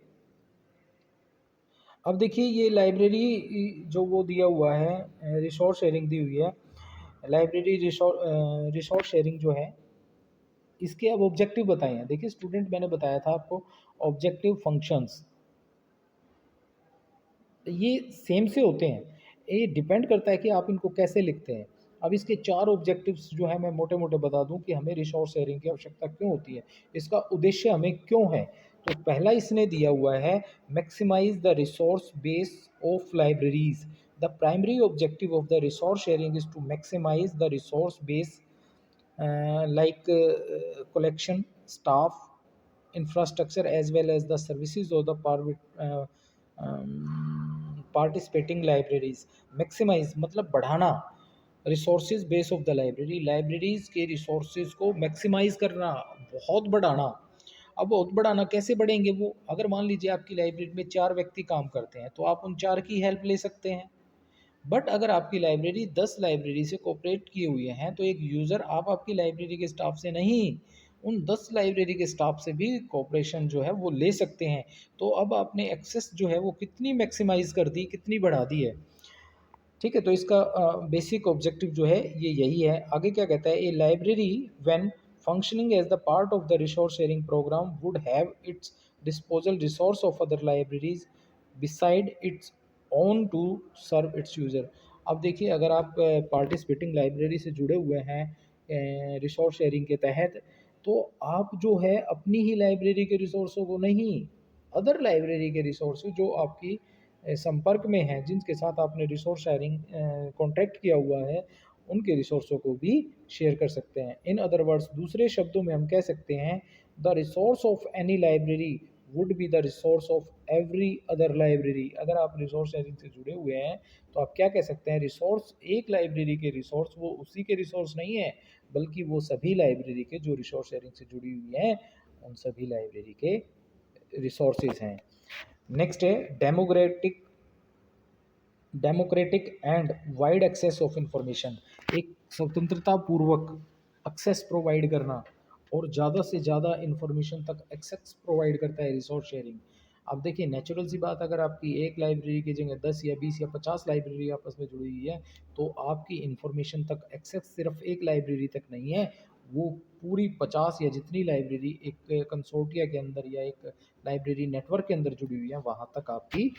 A: अब देखिए ये लाइब्रेरी जो वो दिया हुआ है, रिसोर्स शेयरिंग दी हुई है, लाइब्रेरी रिसोर्स शेयरिंग जो है, इसके अब ऑब्जेक्टिव बताए हैं। देखिए स्टूडेंट, मैंने बताया था आपको ऑब्जेक्टिव फंक्शंस ये सेम से होते हैं, ये डिपेंड करता है कि आप इनको कैसे लिखते हैं। अब इसके 4 ऑब्जेक्टिव्स जो है मैं मोटे-मोटे बता दूं कि हमें रिसोर्स शेयरिंग की आवश्यकता क्यों होती है, इसका उद्देश्य हमें क्यों है। तो पहला इसने दिया हुआ है, maximize the resource base of libraries. The primary objective of the resource sharing is to maximize the resource base like collection, staff, infrastructure, as well as the services of the participating libraries. Maximize मतलब बढ़ाना, resources base of the library, libraries के रिसोर्सेज को मैक्सिमाइज करना, बहुत बढ़ाना। अब बहुत बढ़ाना कैसे बढ़ेंगे वो, अगर मान लीजिए आपकी लाइब्रेरी में 4 व्यक्ति काम करते हैं तो आप उन 4 की हेल्प ले सकते हैं। बट अगर आपकी लाइब्रेरी 10 लाइब्रेरी से कोऑपरेट किए हुए हैं तो एक यूज़र आप आपकी लाइब्रेरी के स्टाफ से नहीं, उन 10 लाइब्रेरी के स्टाफ से भी कोऑपरेशन जो है वो ले सकते हैं। तो अब आपने एक्सेस जो है वो कितनी मैक्सिमाइज कर दी, कितनी बढ़ा दी है। ठीक है, तो इसका बेसिक ऑब्जेक्टिव जो है ये यही है। आगे क्या कहता है, a library when functioning as the part of the resource sharing programme would have its disposal resource of other libraries beside its own to serve its user. अब देखिए अगर आप पार्टिसिपेटिंग लाइब्रेरी से जुड़े हुए हैं रिसोर्स शेयरिंग के तहत, तो आप जो है अपनी ही लाइब्रेरी के रिसोर्सों को नहीं, अदर लाइब्रेरी के रिसोर्स जो आपकी संपर्क में हैं, जिनके साथ आपने रिसोर्स शेयरिंग कॉन्ट्रैक्ट किया हुआ है, उनके रिसोर्सों को भी शेयर कर सकते हैं। इन अदर वर्ड्स, दूसरे शब्दों में हम कह सकते हैं, the resource of any library would be the resource of every other library. अगर आप रिसोर्स शेयरिंग से जुड़े हुए हैं तो आप क्या कह सकते हैं, रिसोर्स, एक लाइब्रेरी के रिसोर्स वो उसी के रिसोर्स नहीं है, बल्कि वो सभी लाइब्रेरी के जो रिसोर्स शेयरिंग से जुड़ी हुई हैं, उन सभी लाइब्रेरी के रिसोर्सेज हैं। नेक्स्ट है democratic and wide access of information. एक स्वतंत्रता पूर्वक एक्सेस प्रोवाइड करना और ज़्यादा से ज़्यादा इंफॉर्मेशन तक एक्सेस प्रोवाइड करता है रिसोर्स शेयरिंग। अब देखिए नेचुरल सी बात, अगर आपकी एक लाइब्रेरी की जगह 10 या 20 या 50 लाइब्रेरी आपस में जुड़ी हुई है, तो आपकी इंफॉर्मेशन तक एक्सेस सिर्फ एक लाइब्रेरी तक नहीं है, वो पूरी 50 या जितनी लाइब्रेरी एक कंसोर्टिया के अंदर या एक लाइब्रेरी नेटवर्क के अंदर जुड़ी हुई है, वहाँ तक आपकी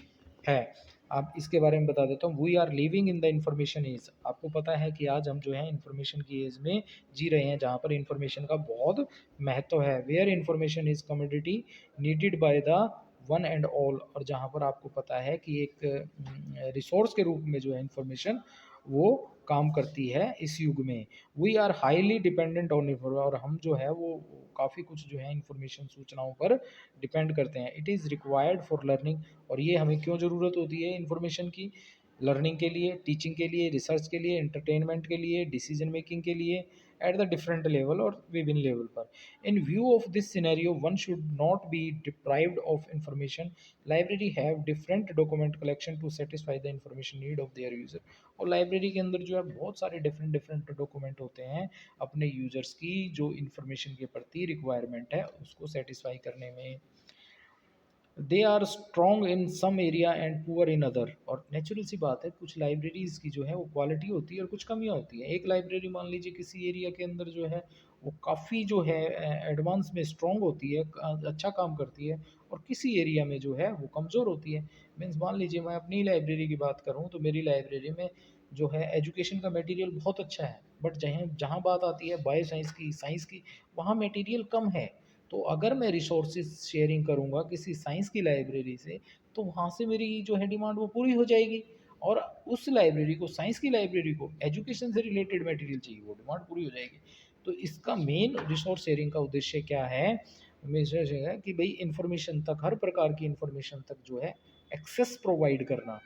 A: है। आप इसके बारे में बता देता हूँ, we are living in the information age. आपको पता है कि आज हम जो है इंफॉर्मेशन की एज में जी रहे हैं, जहाँ पर इंफॉर्मेशन का बहुत महत्व है। Where information is commodity needed by the one and all, और जहाँ पर आपको पता है कि एक रिसोर्स के रूप में जो है इंफॉर्मेशन वो काम करती है इस युग में। We are highly dependent on information, और हम जो है वो काफ़ी कुछ जो है इंफॉर्मेशन, सूचनाओं पर डिपेंड करते हैं। It is required for learning, और ये हमें क्यों ज़रूरत होती है इन्फॉर्मेशन की, लर्निंग के लिए, टीचिंग के लिए, रिसर्च के लिए, एंटरटेनमेंट के लिए, डिसीजन मेकिंग के लिए एट द डिफरेंट लेवल और विभिन्न लेवल पर। In view of this scenario one should not be deprived of information. Library have different document collection to satisfy the information need of their user. और लाइब्रेरी के अंदर जो है बहुत सारे डिफरेंट डिफरेंट डॉक्यूमेंट होते हैं अपने यूज़र्स की जो इंफॉर्मेशन के प्रति रिक्वायरमेंट है उसको सेटिस्फाई करने में। They are strong in some area and poor in other. और नेचुरल सी बात है, कुछ लाइब्रेरीज़ की जो है वो क्वालिटी होती है और कुछ कमियाँ होती हैं। एक लाइब्रेरी मान लीजिए किसी एरिया के अंदर जो है वो काफ़ी जो है एडवांस में स्ट्रॉन्ग होती है, अच्छा काम करती है, और किसी एरिया में जो है वो कमज़ोर होती है। मीन्स मान लीजिए मैं अपनी लाइब्रेरी की बात करूँ तो मेरी लाइब्रेरी में जो है एजुकेशन का मटेरियल बहुत अच्छा है, बट जहाँ जहाँ बात आती है बायो साइंस की, साइंस की, वहाँ मटेरियल कम है। तो अगर मैं रिसोर्सेज शेयरिंग करूँगा किसी साइंस की लाइब्रेरी से, तो वहाँ से मेरी जो है डिमांड वो पूरी हो जाएगी, और उस लाइब्रेरी को, साइंस की लाइब्रेरी को एजुकेशन से रिलेटेड मटेरियल चाहिए, वो डिमांड पूरी हो जाएगी। तो इसका मेन रिसोर्स शेयरिंग का उद्देश्य क्या है? उद्देश्य है कि भाई इन्फॉर्मेशन तक, हर प्रकार की इन्फॉर्मेशन तक जो है एक्सेस प्रोवाइड करना।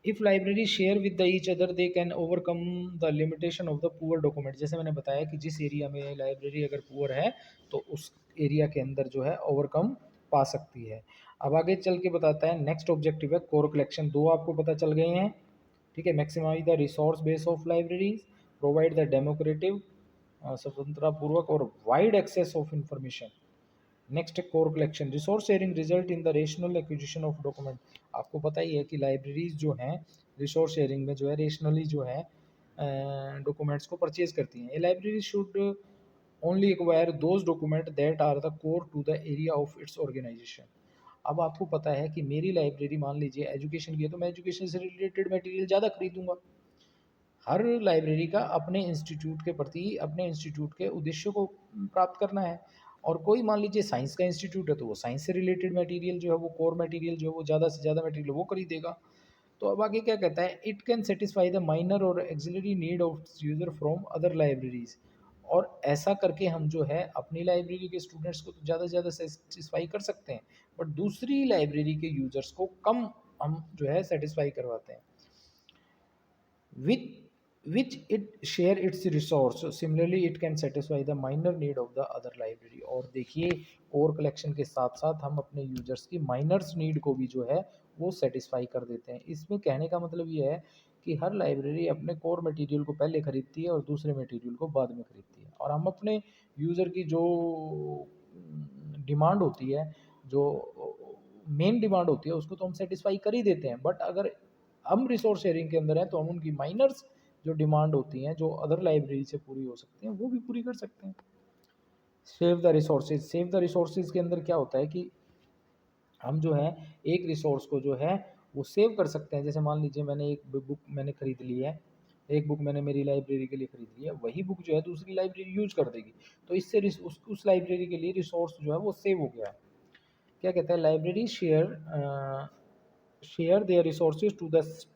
A: If library share with the each other they can overcome the limitation of the poor document. जैसे मैंने बताया कि जिस एरिया में लाइब्रेरी अगर पुअर है तो उस एरिया के अंदर जो है ओवरकम पा सकती है। अब आगे चल के बताता है, नेक्स्ट ऑब्जेक्टिव है कोर कलेक्शन। दो आपको पता चल गए हैं, ठीक है। Maximize the resource base of libraries, provide the democratic, स्वतंत्रता पूर्वक और wide access of information. Next core collection, resource sharing result in the rational acquisition of document. आपको पता ही है कि लाइब्रेरीज जो हैं रिसोर्स शेयरिंग में जो है रेशनली जो है डॉक्यूमेंट्स को परचेज करती हैं। A library should only acquire those document that are the core to the area of its organisation. अब आपको पता है कि मेरी लाइब्रेरी मान लीजिए एजुकेशन की है, तो मैं एजुकेशन से रिलेटेड मटेरियल ज़्यादा खरीदूंगा। हर लाइब्रेरी का अपने इंस्टीट्यूट के प्रति, अपने इंस्टीट्यूट के उद्देश्य को प्राप्त करना है। और कोई मान लीजिए साइंस का इंस्टीट्यूट है तो वो साइंस से रिलेटेड मटेरियल जो है, वो कोर मटेरियल जो है वो ज़्यादा से ज़्यादा मटेरियल वो खरीदेगा। तो अब आगे क्या कहता है, it can satisfy the minor or auxiliary need of user from other libraries. और ऐसा करके हम जो है अपनी लाइब्रेरी के स्टूडेंट्स को तो ज़्यादा से ज़्यादा सेटिस्फाई कर सकते हैं, बट दूसरी लाइब्रेरी के यूज़र्स को कम हम जो है सेटिस्फाई करवाते हैं। with which it share its resource, similarly it can satisfy the minor need of the other library। और देखिए कोर कलेक्शन के साथ साथ हम अपने यूजर्स की माइनर्स नीड को भी जो है वो सेटिस्फाई कर देते हैं। इसमें कहने का मतलब ये है कि हर लाइब्रेरी अपने कोर मटेरियल को पहले खरीदती है और दूसरे मटेरियल को बाद में खरीदती है, और हम अपने यूज़र की जो डिमांड होती है, जो मेन डिमांड होती है, उसको तो हम सेटिस्फाई कर ही देते हैं। बट अगर हम रिसोर्स शेयरिंग के अंदर हैं तो हम उनकी माइनर्स जो डिमांड होती हैं, जो अदर लाइब्रेरी से पूरी हो सकती हैं, वो भी पूरी कर सकते हैं। Save the resources, save the resources के अंदर क्या होता है कि हम जो है एक रिसोर्स को जो है वो सेव कर सकते हैं। जैसे मान लीजिए मैंने एक बुक मैंने खरीद ली है, एक बुक मैंने मेरी लाइब्रेरी के लिए खरीद ली है, वही बुक जो है दूसरी लाइब्रेरी यूज कर देगी, तो इससे उस लाइब्रेरी के लिए रिसोर्स जो है वो सेव हो गया है। क्या कहता है, library share their resources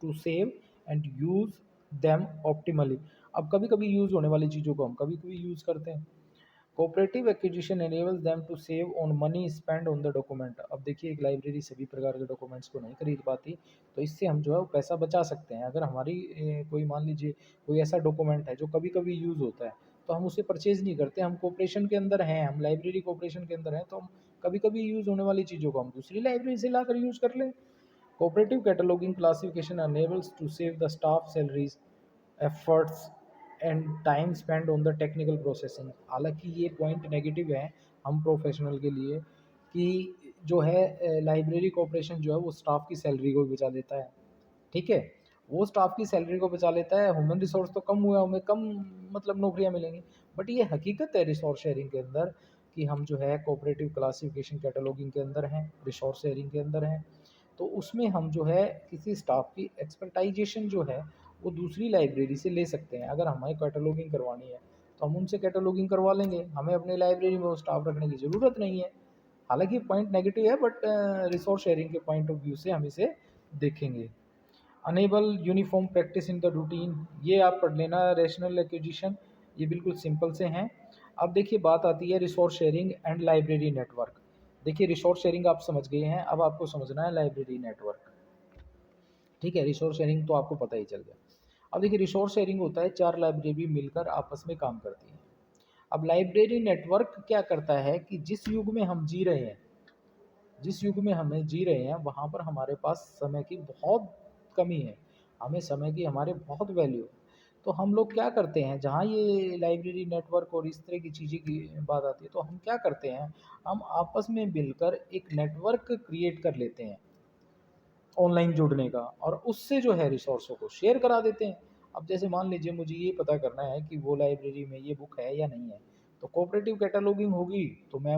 A: to save and use them optimally. अब कभी कभी यूज होने वाली चीज़ों को हम कभी कभी यूज करते हैं। Cooperative acquisition enables them to save on money spent on the document। अब देखिए एक लाइब्रेरी सभी प्रकार के डॉक्यूमेंट्स को नहीं खरीद पाती, तो इससे हम जो है वो पैसा बचा सकते हैं। अगर हमारी कोई मान लीजिए कोई ऐसा डॉक्यूमेंट है जो कभी कभी यूज़ होता है, तो हम उसे परचेज नहीं करते। हम कोऑपरेशन के अंदर हैं, हम लाइब्रेरी कोऑपरेशन के अंदर हैं, तो हम कभी कभी यूज़ होने वाली चीज़ों को हम दूसरी लाइब्रेरी से लाकर यूज़ कर लें। Cooperative cataloguing classification enables to save the staff salaries, efforts and time spend on the technical processing. हालांकि ये पॉइंट नेगेटिव है हम प्रोफेशनल के लिए कि जो है लाइब्रेरी कॉपरेशन जो है वो स्टाफ की सैलरी को भी बचा देता है, ठीक है। वो स्टाफ की सैलरी को बचा लेता है, ह्यूमन रिसोर्स तो कम हुआ, हमें कम मतलब नौकरियां मिलेंगी। बट ये हकीकत है रिसोर्स शेयरिंग के अंदर कि हम जो है कोऑपरेटिव क्लासिफिकेशन कैटलॉगिंग के अंदर हैं, रिसोर्स शेयरिंग के अंदर हैं। तो उसमें हम जो है किसी स्टाफ की एक्सपर्टाइजेशन जो है वो दूसरी लाइब्रेरी से ले सकते हैं। अगर हमें कैटलॉगिंग करवानी है तो हम उनसे कैटलॉगिंग करवा लेंगे, हमें अपनी लाइब्रेरी में वो स्टाफ रखने की ज़रूरत नहीं है। हालांकि पॉइंट नेगेटिव है, बट रिसोर्स शेयरिंग के पॉइंट ऑफ व्यू से हम इसे देखेंगे। Enable uniform practice in the routine, ये आप पढ़ लेना। रैशनल एक्विजिशन, ये बिल्कुल सिंपल से हैं। अब देखिए बात आती है resource sharing and library network. देखिए रिसोर्स शेयरिंग आप समझ गए हैं, अब आपको समझना है लाइब्रेरी नेटवर्क, ठीक है। रिसोर्स शेयरिंग तो आपको पता ही चल गया। अब देखिए रिसोर्स शेयरिंग होता है चार लाइब्रेरी मिलकर आपस में काम करती हैं। अब लाइब्रेरी नेटवर्क क्या करता है कि जिस युग में हम जी रहे हैं, जिस युग में हमें जी रहे हैं वहाँ पर हमारे पास समय की बहुत कमी है, हमें समय की हमारे बहुत वैल्यू है। तो हम लोग क्या करते हैं, जहाँ ये लाइब्रेरी नेटवर्क और इस तरह की चीज़ें की बात आती है, तो हम क्या करते हैं, हम आपस में मिलकर एक नेटवर्क क्रिएट कर लेते हैं ऑनलाइन जुड़ने का, और उससे जो है रिसोर्सों को शेयर करा देते हैं। अब जैसे मान लीजिए मुझे ये पता करना है कि वो लाइब्रेरी में ये बुक है या नहीं है, तो कोऑपरेटिव कैटलॉगिंग होगी तो मैं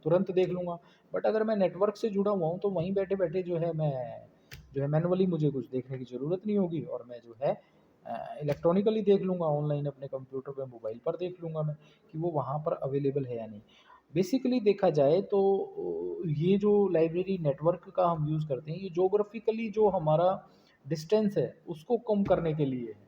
A: तुरंत देख लूँगा। बट अगर मैं नेटवर्क से जुड़ा हुआ हूँ तो वहीं बैठे-बैठे जो है मैं जो है मैनुअली मुझे कुछ देखने की ज़रूरत नहीं होगी, और मैं जो है इलेक्ट्रॉनिकली देख लूँगा, ऑनलाइन अपने कंप्यूटर पे, मोबाइल पर देख लूँगा मैं कि वो वहाँ पर अवेलेबल है या नहीं। बेसिकली देखा जाए तो ये जो लाइब्रेरी नेटवर्क का हम यूज़ करते हैं, ये ज्योग्राफिकली जो हमारा डिस्टेंस है उसको कम करने के लिए है।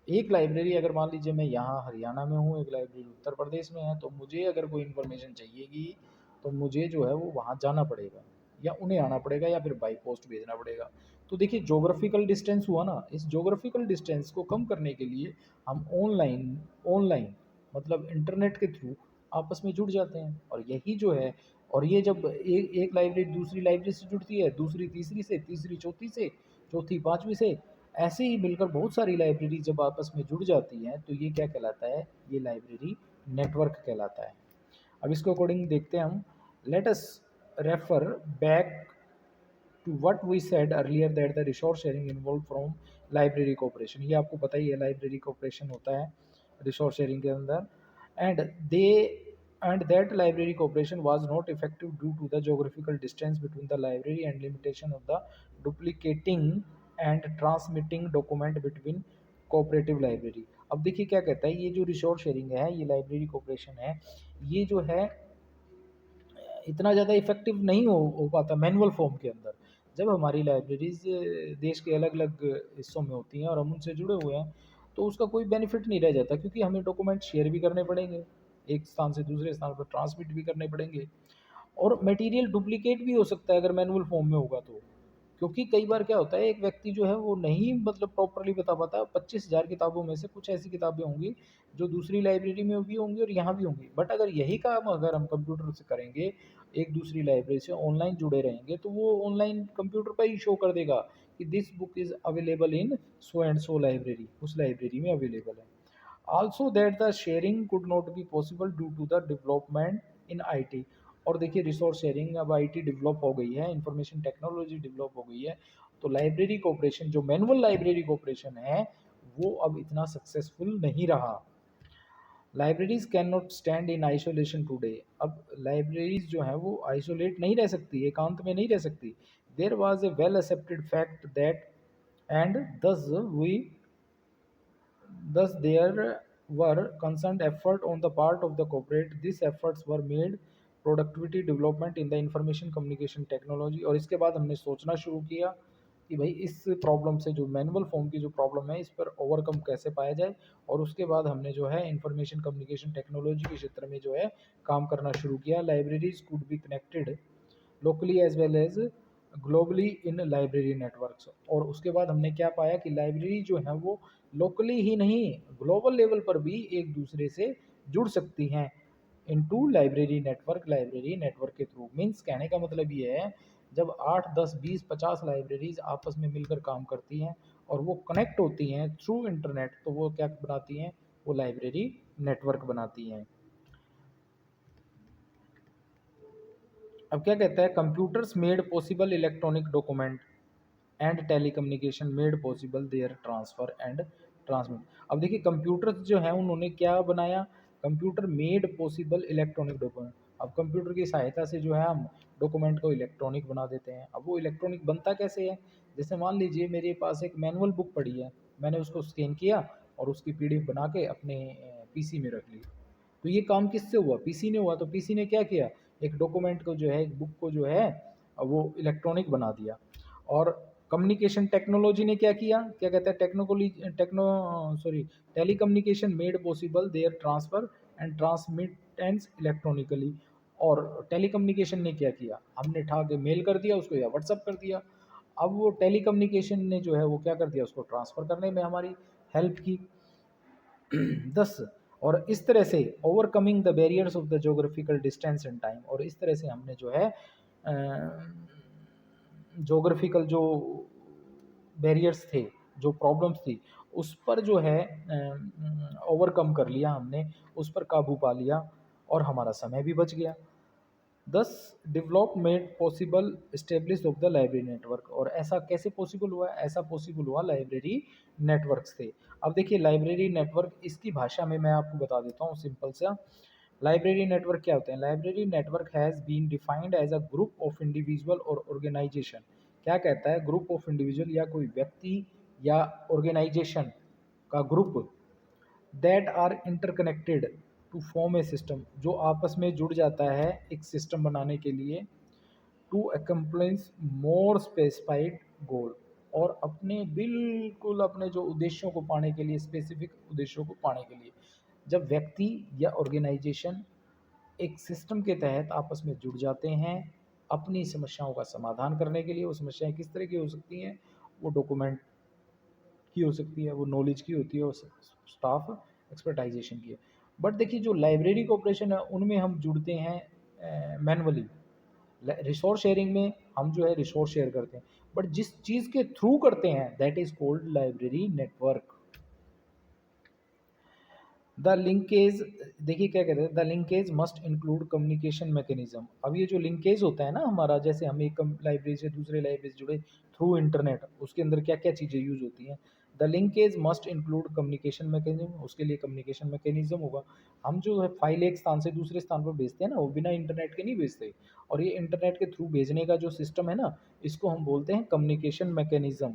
A: एक लाइब्रेरी अगर मान लीजिए मैं यहाँ हरियाणा में हूँ, एक लाइब्रेरी उत्तर प्रदेश में है, तो मुझे अगर कोई इन्फॉर्मेशन चाहिएगी तो मुझे जो है वो वहाँ जाना पड़ेगा, या उन्हें आना पड़ेगा, या फिर बाई पोस्ट भेजना पड़ेगा। तो देखिए ज्योग्राफिकल डिस्टेंस हुआ ना, इस ज्योग्राफिकल डिस्टेंस को कम करने के लिए हम ऑनलाइन ऑनलाइन मतलब इंटरनेट के थ्रू आपस में जुड़ जाते हैं, और यही जो है, और ये जब एक लाइब्रेरी दूसरी लाइब्रेरी से जुड़ती है, दूसरी तीसरी से, तीसरी चौथी से, चौथी पांचवी से, ऐसे ही मिलकर बहुत सारी लाइब्रेरी जब आपस में जुड़ जाती हैं तो ये क्या कहलाता है, ये लाइब्रेरी नेटवर्क कहलाता है। अब इसको अकॉर्डिंग देखते हैं हम। Let us refer back to what we said earlier that the resource sharing involve from library cooperation. ये आपको पता ही है, लाइब्रेरी कोऑपरेशन होता है रिसोर्स शेयरिंग के अंदर। And they and that library cooperation was not effective due to the geographical distance between the library and limitation of the duplicating and transmitting document between cooperative library। अब देखिए क्या कहता है, ये जो रिसोर्स शेयरिंग है, ये लाइब्रेरी कोऑपरेशन है, ये जो है इतना ज़्यादा इफेक्टिव नहीं हो पाता मैनुअल फॉर्म के अंदर। जब हमारी लाइब्रेरीज देश के अलग अलग हिस्सों में होती हैं और हम उनसे जुड़े हुए हैं, तो उसका कोई बेनिफिट नहीं रह जाता, क्योंकि हमें डॉक्यूमेंट शेयर भी करने पड़ेंगे, एक स्थान से दूसरे स्थान पर ट्रांसमिट भी करने पड़ेंगे, और मटेरियल डुप्लीकेट भी हो सकता है अगर मैनुअल फॉर्म में होगा तो। क्योंकि कई बार क्या होता है, एक व्यक्ति जो है वो नहीं मतलब प्रॉपरली बता पाता। 25,000 किताबों में से कुछ ऐसी किताबें होंगी जो दूसरी लाइब्रेरी में भी होंगी और यहाँ भी होंगी, बट अगर यही काम अगर हम कंप्यूटर से करेंगे, एक दूसरी लाइब्रेरी से ऑनलाइन जुड़े रहेंगे, तो वो ऑनलाइन कंप्यूटर पर ही शो कर देगा कि this book is available in so and so library, उस लाइब्रेरी में अवेलेबल है। Also that the sharing could not be possible due to the development in IT। और देखिए रिसोर्स शेयरिंग अब आईटी डेवलप हो गई है, इंफॉर्मेशन टेक्नोलॉजी डेवलप हो गई है, तो लाइब्रेरी कोऑपरेशन जो मैनुअल लाइब्रेरी कोऑपरेशन है वो अब इतना सक्सेसफुल नहीं रहा। Libraries can not stand in isolation today. अब लाइब्रेरीज जो है वो आइसोलेट नहीं रह सकती, एकांत में नहीं रह सकती। There was a well accepted fact that and दस we thus there were concerned effort on the part of the corporate, these efforts were made productivity development in the information communication technology। और इसके बाद हमने सोचना शुरू किया कि भाई इस प्रॉब्लम से, जो मैनुअल फॉर्म की जो प्रॉब्लम है, इस पर ओवरकम कैसे पाया जाए, और उसके बाद हमने जो है इंफॉर्मेशन कम्युनिकेशन टेक्नोलॉजी के क्षेत्र में जो है काम करना शुरू किया। Libraries could be connected locally as well as globally in library networks. और उसके बाद हमने क्या पाया कि लाइब्रेरी जो है वो लोकली ही नहीं, ग्लोबल लेवल पर भी एक दूसरे से जुड़ सकती हैं into library network. Library network के थ्रू मीन्स कहने का मतलब ये है, जब 8 10 20 50 लाइब्रेरीज आपस में मिलकर काम करती हैं और वो कनेक्ट होती हैं थ्रू इंटरनेट, तो वो क्या बनाती हैं, वो लाइब्रेरी नेटवर्क बनाती हैं। अब क्या कहता है, computers made possible electronic document and telecommunication made possible their transfer and transmit. अब देखिए कंप्यूटर्स जो हैं उन्होंने क्या बनाया, computer made possible electronic document. अब कंप्यूटर की सहायता से जो है हम डॉक्यूमेंट को इलेक्ट्रॉनिक बना देते हैं। अब वो इलेक्ट्रॉनिक बनता कैसे है, जैसे मान लीजिए मेरे पास एक मैनुअल बुक पड़ी है, मैंने उसको स्कैन किया और उसकी पीडीएफ बना के अपने पीसी में रख ली, तो ये काम किससे हुआ, पीसी ने हुआ। तो पीसी ने क्या किया, एक डॉक्यूमेंट को जो है, एक बुक को जो है वो इलेक्ट्रॉनिक बना दिया। और कम्युनिकेशन टेक्नोलॉजी ने क्या किया, क्या कहता है, telecommunication made possible their transfer and transmittance electronically. और टेली कम्युनिकेशन ने क्या किया, हमने ठा के मेल कर दिया उसको या व्हाट्सअप कर दिया। अब वो टेली कम्युनिकेशन ने जो है वो क्या कर दिया, उसको ट्रांसफ़र करने में हमारी हेल्प की। 10 और इस तरह से overcoming the barriers of the geographical distance and time. और इस तरह से हमने जो है जोग्राफिकल जो बैरियर्स थे, जो प्रॉब्लम्स थी, उस पर जो है ओवरकम कर लिया हमने, उस पर काबू पा लिया और हमारा समय भी बच गया। दस develop made possible establish of the library network. और ऐसा कैसे पॉसिबल हुआ? ऐसा पॉसिबल हुआ लाइब्रेरी नेटवर्क से। अब देखिए लाइब्रेरी नेटवर्क, इसकी भाषा में मैं आपको बता देता हूँ सिंपल सा। लाइब्रेरी नेटवर्क क्या होते हैं? Library network has been defined as a group of individual और ऑर्गेनाइजेशन। क्या कहता है? ग्रुप ऑफ इंडिविजुअल या कोई व्यक्ति या ऑर्गेनाइजेशन का group that are interconnected to form a system, जो आपस में जुड़ जाता है एक सिस्टम बनाने के लिए, टू अकम्प्लिश मोर स्पेसिफाइड गोल, और अपने बिल्कुल अपने जो उद्देश्यों को पाने के लिए, स्पेसिफिक उद्देश्यों को पाने के लिए। जब व्यक्ति या ऑर्गेनाइजेशन एक सिस्टम के तहत आपस में जुड़ जाते हैं अपनी समस्याओं का समाधान करने के लिए, वो समस्याएं किस तरह की हो सकती हैं? वो डॉक्यूमेंट की हो सकती है, वो नॉलेज की होती है, और स्टाफ एक्सपर्टाइजेशन की है। बट देखिए जो लाइब्रेरी कोऑपरेशन है उनमें हम जुड़ते हैं मैनुअली। रिसोर्स शेयरिंग में हम जो है रिसोर्स शेयर करते हैं, बट जिस चीज़ के थ्रू करते हैं that is called library network. The linkage, देखिए क्या कहते हैं, the linkage must include communication mechanism. अब ये जो लिंकेज होता है ना हमारा, जैसे हम एक लाइब्रेरी से दूसरे लाइब्रेरी से जुड़े थ्रू इंटरनेट, उसके अंदर क्या क्या चीज़ें यूज होती हैं? The linkage must include communication mechanism, उसके लिए कम्युनिकेशन मैकेनिज्म होगा। हम जो है फाइल एक स्थान से दूसरे स्थान पर भेजते हैं ना, वो बिना इंटरनेट के नहीं भेजते, और ये इंटरनेट के थ्रू भेजने का जो सिस्टम है ना, इसको हम बोलते हैं communication mechanism.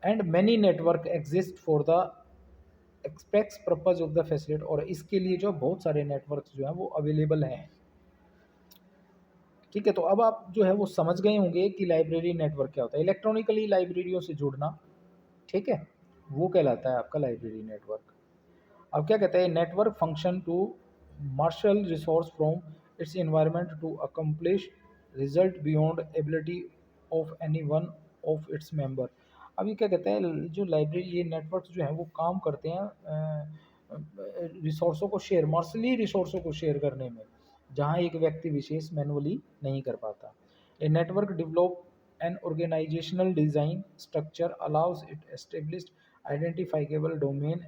A: And many network exist for the aspects purpose of the facility, और इसके लिए जो बहुत सारे नेटवर्क्स जो हैं वो अवेलेबल हैं। ठीक है, तो अब आप जो है वो समझ गए होंगे कि लाइब्रेरी नेटवर्क क्या होता है। इलेक्ट्रॉनिकली लाइब्रेरियों से जुड़ना, ठीक है, वो कहलाता है आपका लाइब्रेरी नेटवर्क। अब क्या कहते हैं? Network function to marshal resource from its environment to accomplish result beyond ability of any one of its member. अब ये क्या कहते हैं? जो लाइब्रेरी, ये नेटवर्क्स जो हैं वो काम करते हैं रिसोर्सों को शेयर, मार्शली रिसोर्सों को शेयर करने में, जहाँ एक व्यक्ति विशेष मैनुअली नहीं कर पाता। A network develop an organisational design structure allows it established identifiable domain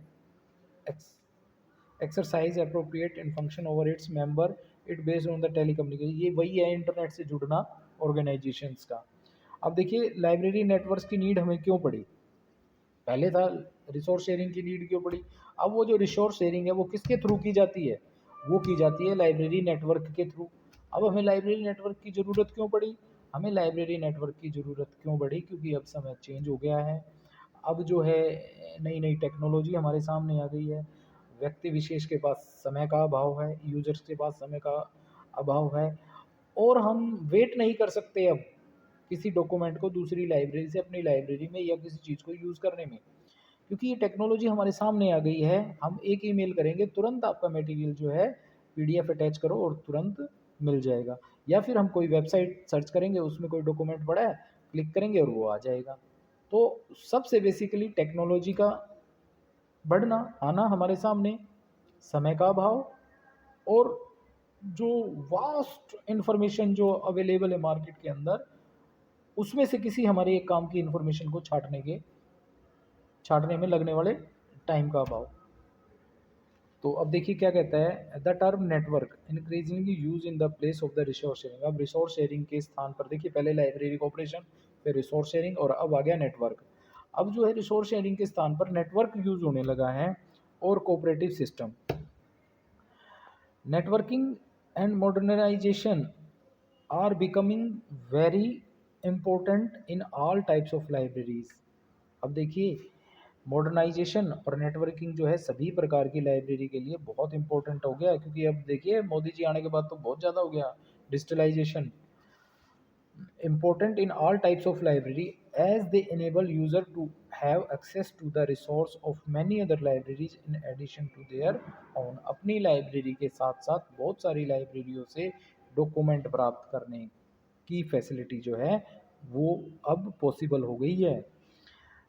A: exercise appropriate in function over its member it based on the telecommunication. ये वही है इंटरनेट से जुड़ना ऑर्गेनाइजेशंस का। अब देखिए लाइब्रेरी नेटवर्क्स की नीड हमें क्यों पड़ी? पहले था रिसोर्स शेयरिंग की नीड क्यों पड़ी? अब वो जो रिसोर्स शेयरिंग है वो किसके थ्रू की जाती है? वो की जाती है लाइब्रेरी नेटवर्क के थ्रू। अब हमें लाइब्रेरी नेटवर्क की ज़रूरत क्यों पड़ी? हमें लाइब्रेरी नेटवर्क की ज़रूरत क्यों पड़ी? क्योंकि अब समय चेंज हो गया है। अब जो है नई नई टेक्नोलॉजी हमारे सामने आ गई है। व्यक्ति विशेष के पास समय का अभाव है, यूजर्स के पास समय का अभाव है, और हम वेट नहीं कर सकते अब किसी डॉक्यूमेंट को दूसरी लाइब्रेरी से अपनी लाइब्रेरी में या किसी चीज़ को यूज़ करने में, क्योंकि ये टेक्नोलॉजी हमारे सामने आ गई है। हम एक ईमेल करेंगे, तुरंत आपका मटेरियल जो है पीडीएफ अटैच करो और तुरंत मिल जाएगा, या फिर हम कोई वेबसाइट सर्च करेंगे, उसमें कोई डॉक्यूमेंट पड़ा है, क्लिक करेंगे और वो आ जाएगा। तो सबसे बेसिकली टेक्नोलॉजी का बढ़ना, आना हमारे सामने, समय का अभाव, और जो वास्ट इंफॉर्मेशन जो अवेलेबल है मार्केट के अंदर, उसमें से किसी हमारे एक काम की इंफॉर्मेशन को छांटने में लगने वाले टाइम का अभाव। तो अब देखिए क्या कहता है, the term network increasingly use in the place of the resource sharing. अब रिसोर्स शेयरिंग के स्थान पर देखिए, पहले लाइब्रेरी कोऑपरेशन, फिर रिसोर्स शेयरिंग, और अब आ गया नेटवर्क। अब जो है रिसोर्स शेयरिंग के स्थान पर नेटवर्क यूज होने लगा है, और cooperative system. Networking and modernization are becoming very important in all types of libraries. अब देखिए मॉडर्नाइजेशन और नेटवर्किंग जो है सभी प्रकार की लाइब्रेरी के लिए बहुत इंपॉर्टेंट हो गया है, क्योंकि अब देखिए मोदी जी आने के बाद तो बहुत ज़्यादा हो गया digitalisation. important in all types of library as they enable user to have access to the resource of many other libraries in addition to their own। अपनी लाइब्रेरी के साथ साथ बहुत सारी लाइब्रेरियों से डॉक्यूमेंट प्राप्त करने की फैसिलिटी जो है वो अब पॉसिबल हो गई है।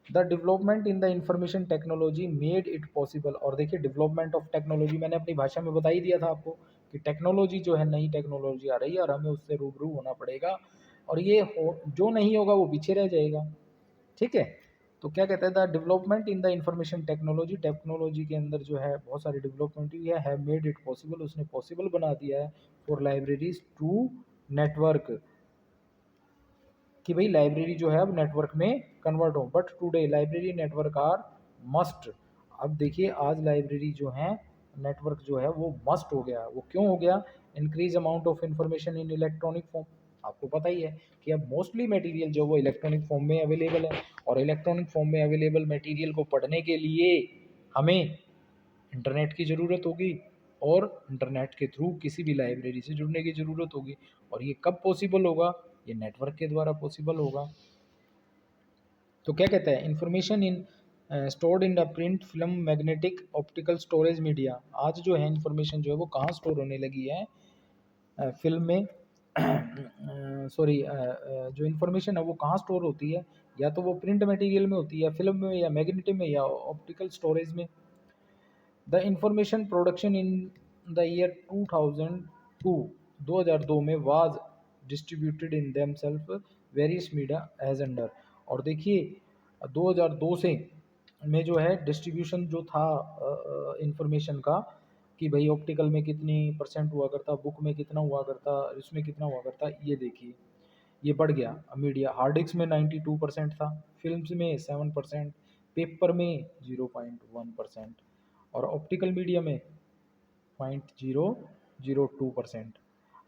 A: The development in the information technology made it possible. और देखिए डेवलपमेंट ऑफ टेक्नोलॉजी, मैंने अपनी भाषा में बता ही दिया था आपको कि टेक्नोलॉजी जो है, नई टेक्नोलॉजी आ रही है और हमें उससे रूबरू होना पड़ेगा, और ये जो नहीं होगा वो पीछे रह जाएगा। ठीक है, तो क्या कहता है, the development in the information technology, technology के अंदर जो है बहुत सारी डेवलपमेंट हुई है, हैव मेड इट पॉसिबल, उसने पॉसिबल बना दिया है फॉर लाइब्रेरीज टू नेटवर्क, कि भाई लाइब्रेरी जो है अब नेटवर्क में कन्वर्ट हो। But today library network are must. अब देखिए आज लाइब्रेरी जो है नेटवर्क जो है वो मस्ट हो गया। वो क्यों हो गया? Increase amount of information in electronic form. आपको पता ही है कि अब मोस्टली मटेरियल जो वो इलेक्ट्रॉनिक फॉर्म में अवेलेबल है, और इलेक्ट्रॉनिक फॉर्म में अवेलेबल मटेरियल को पढ़ने के लिए हमें इंटरनेट की ज़रूरत होगी, और इंटरनेट के थ्रू किसी भी लाइब्रेरी से जुड़ने की ज़रूरत होगी। और ये कब पॉसिबल होगा? ये नेटवर्क के द्वारा पॉसिबल होगा। तो क्या कहता है, information in stored in the print, film, magnetic, optical, storage media. आज जो है इंफॉर्मेशन जो है वो कहाँ स्टोर होने लगी है? फिल्म में सॉरी जो इंफॉर्मेशन है वो कहाँ स्टोर होती है? या तो वो प्रिंट मटेरियल में होती है, या फिल्म में, या मैग्नेटिक में, या ऑप्टिकल स्टोरेज में। The information production in the year 2002, 2002 में was distributed in themselves various media as under. और देखिए 2002 से में जो है डिस्ट्रीब्यूशन जो था इंफॉर्मेशन का, कि भाई ऑप्टिकल में कितनी परसेंट हुआ करता, बुक में कितना हुआ करता, इसमें कितना हुआ करता, ये देखिए ये बढ़ गया। मीडिया हार्ड डिस्क में 92% था, फिल्म्स में 7%, पेपर में 0.1%, और ऑप्टिकल मीडिया में 0.002%।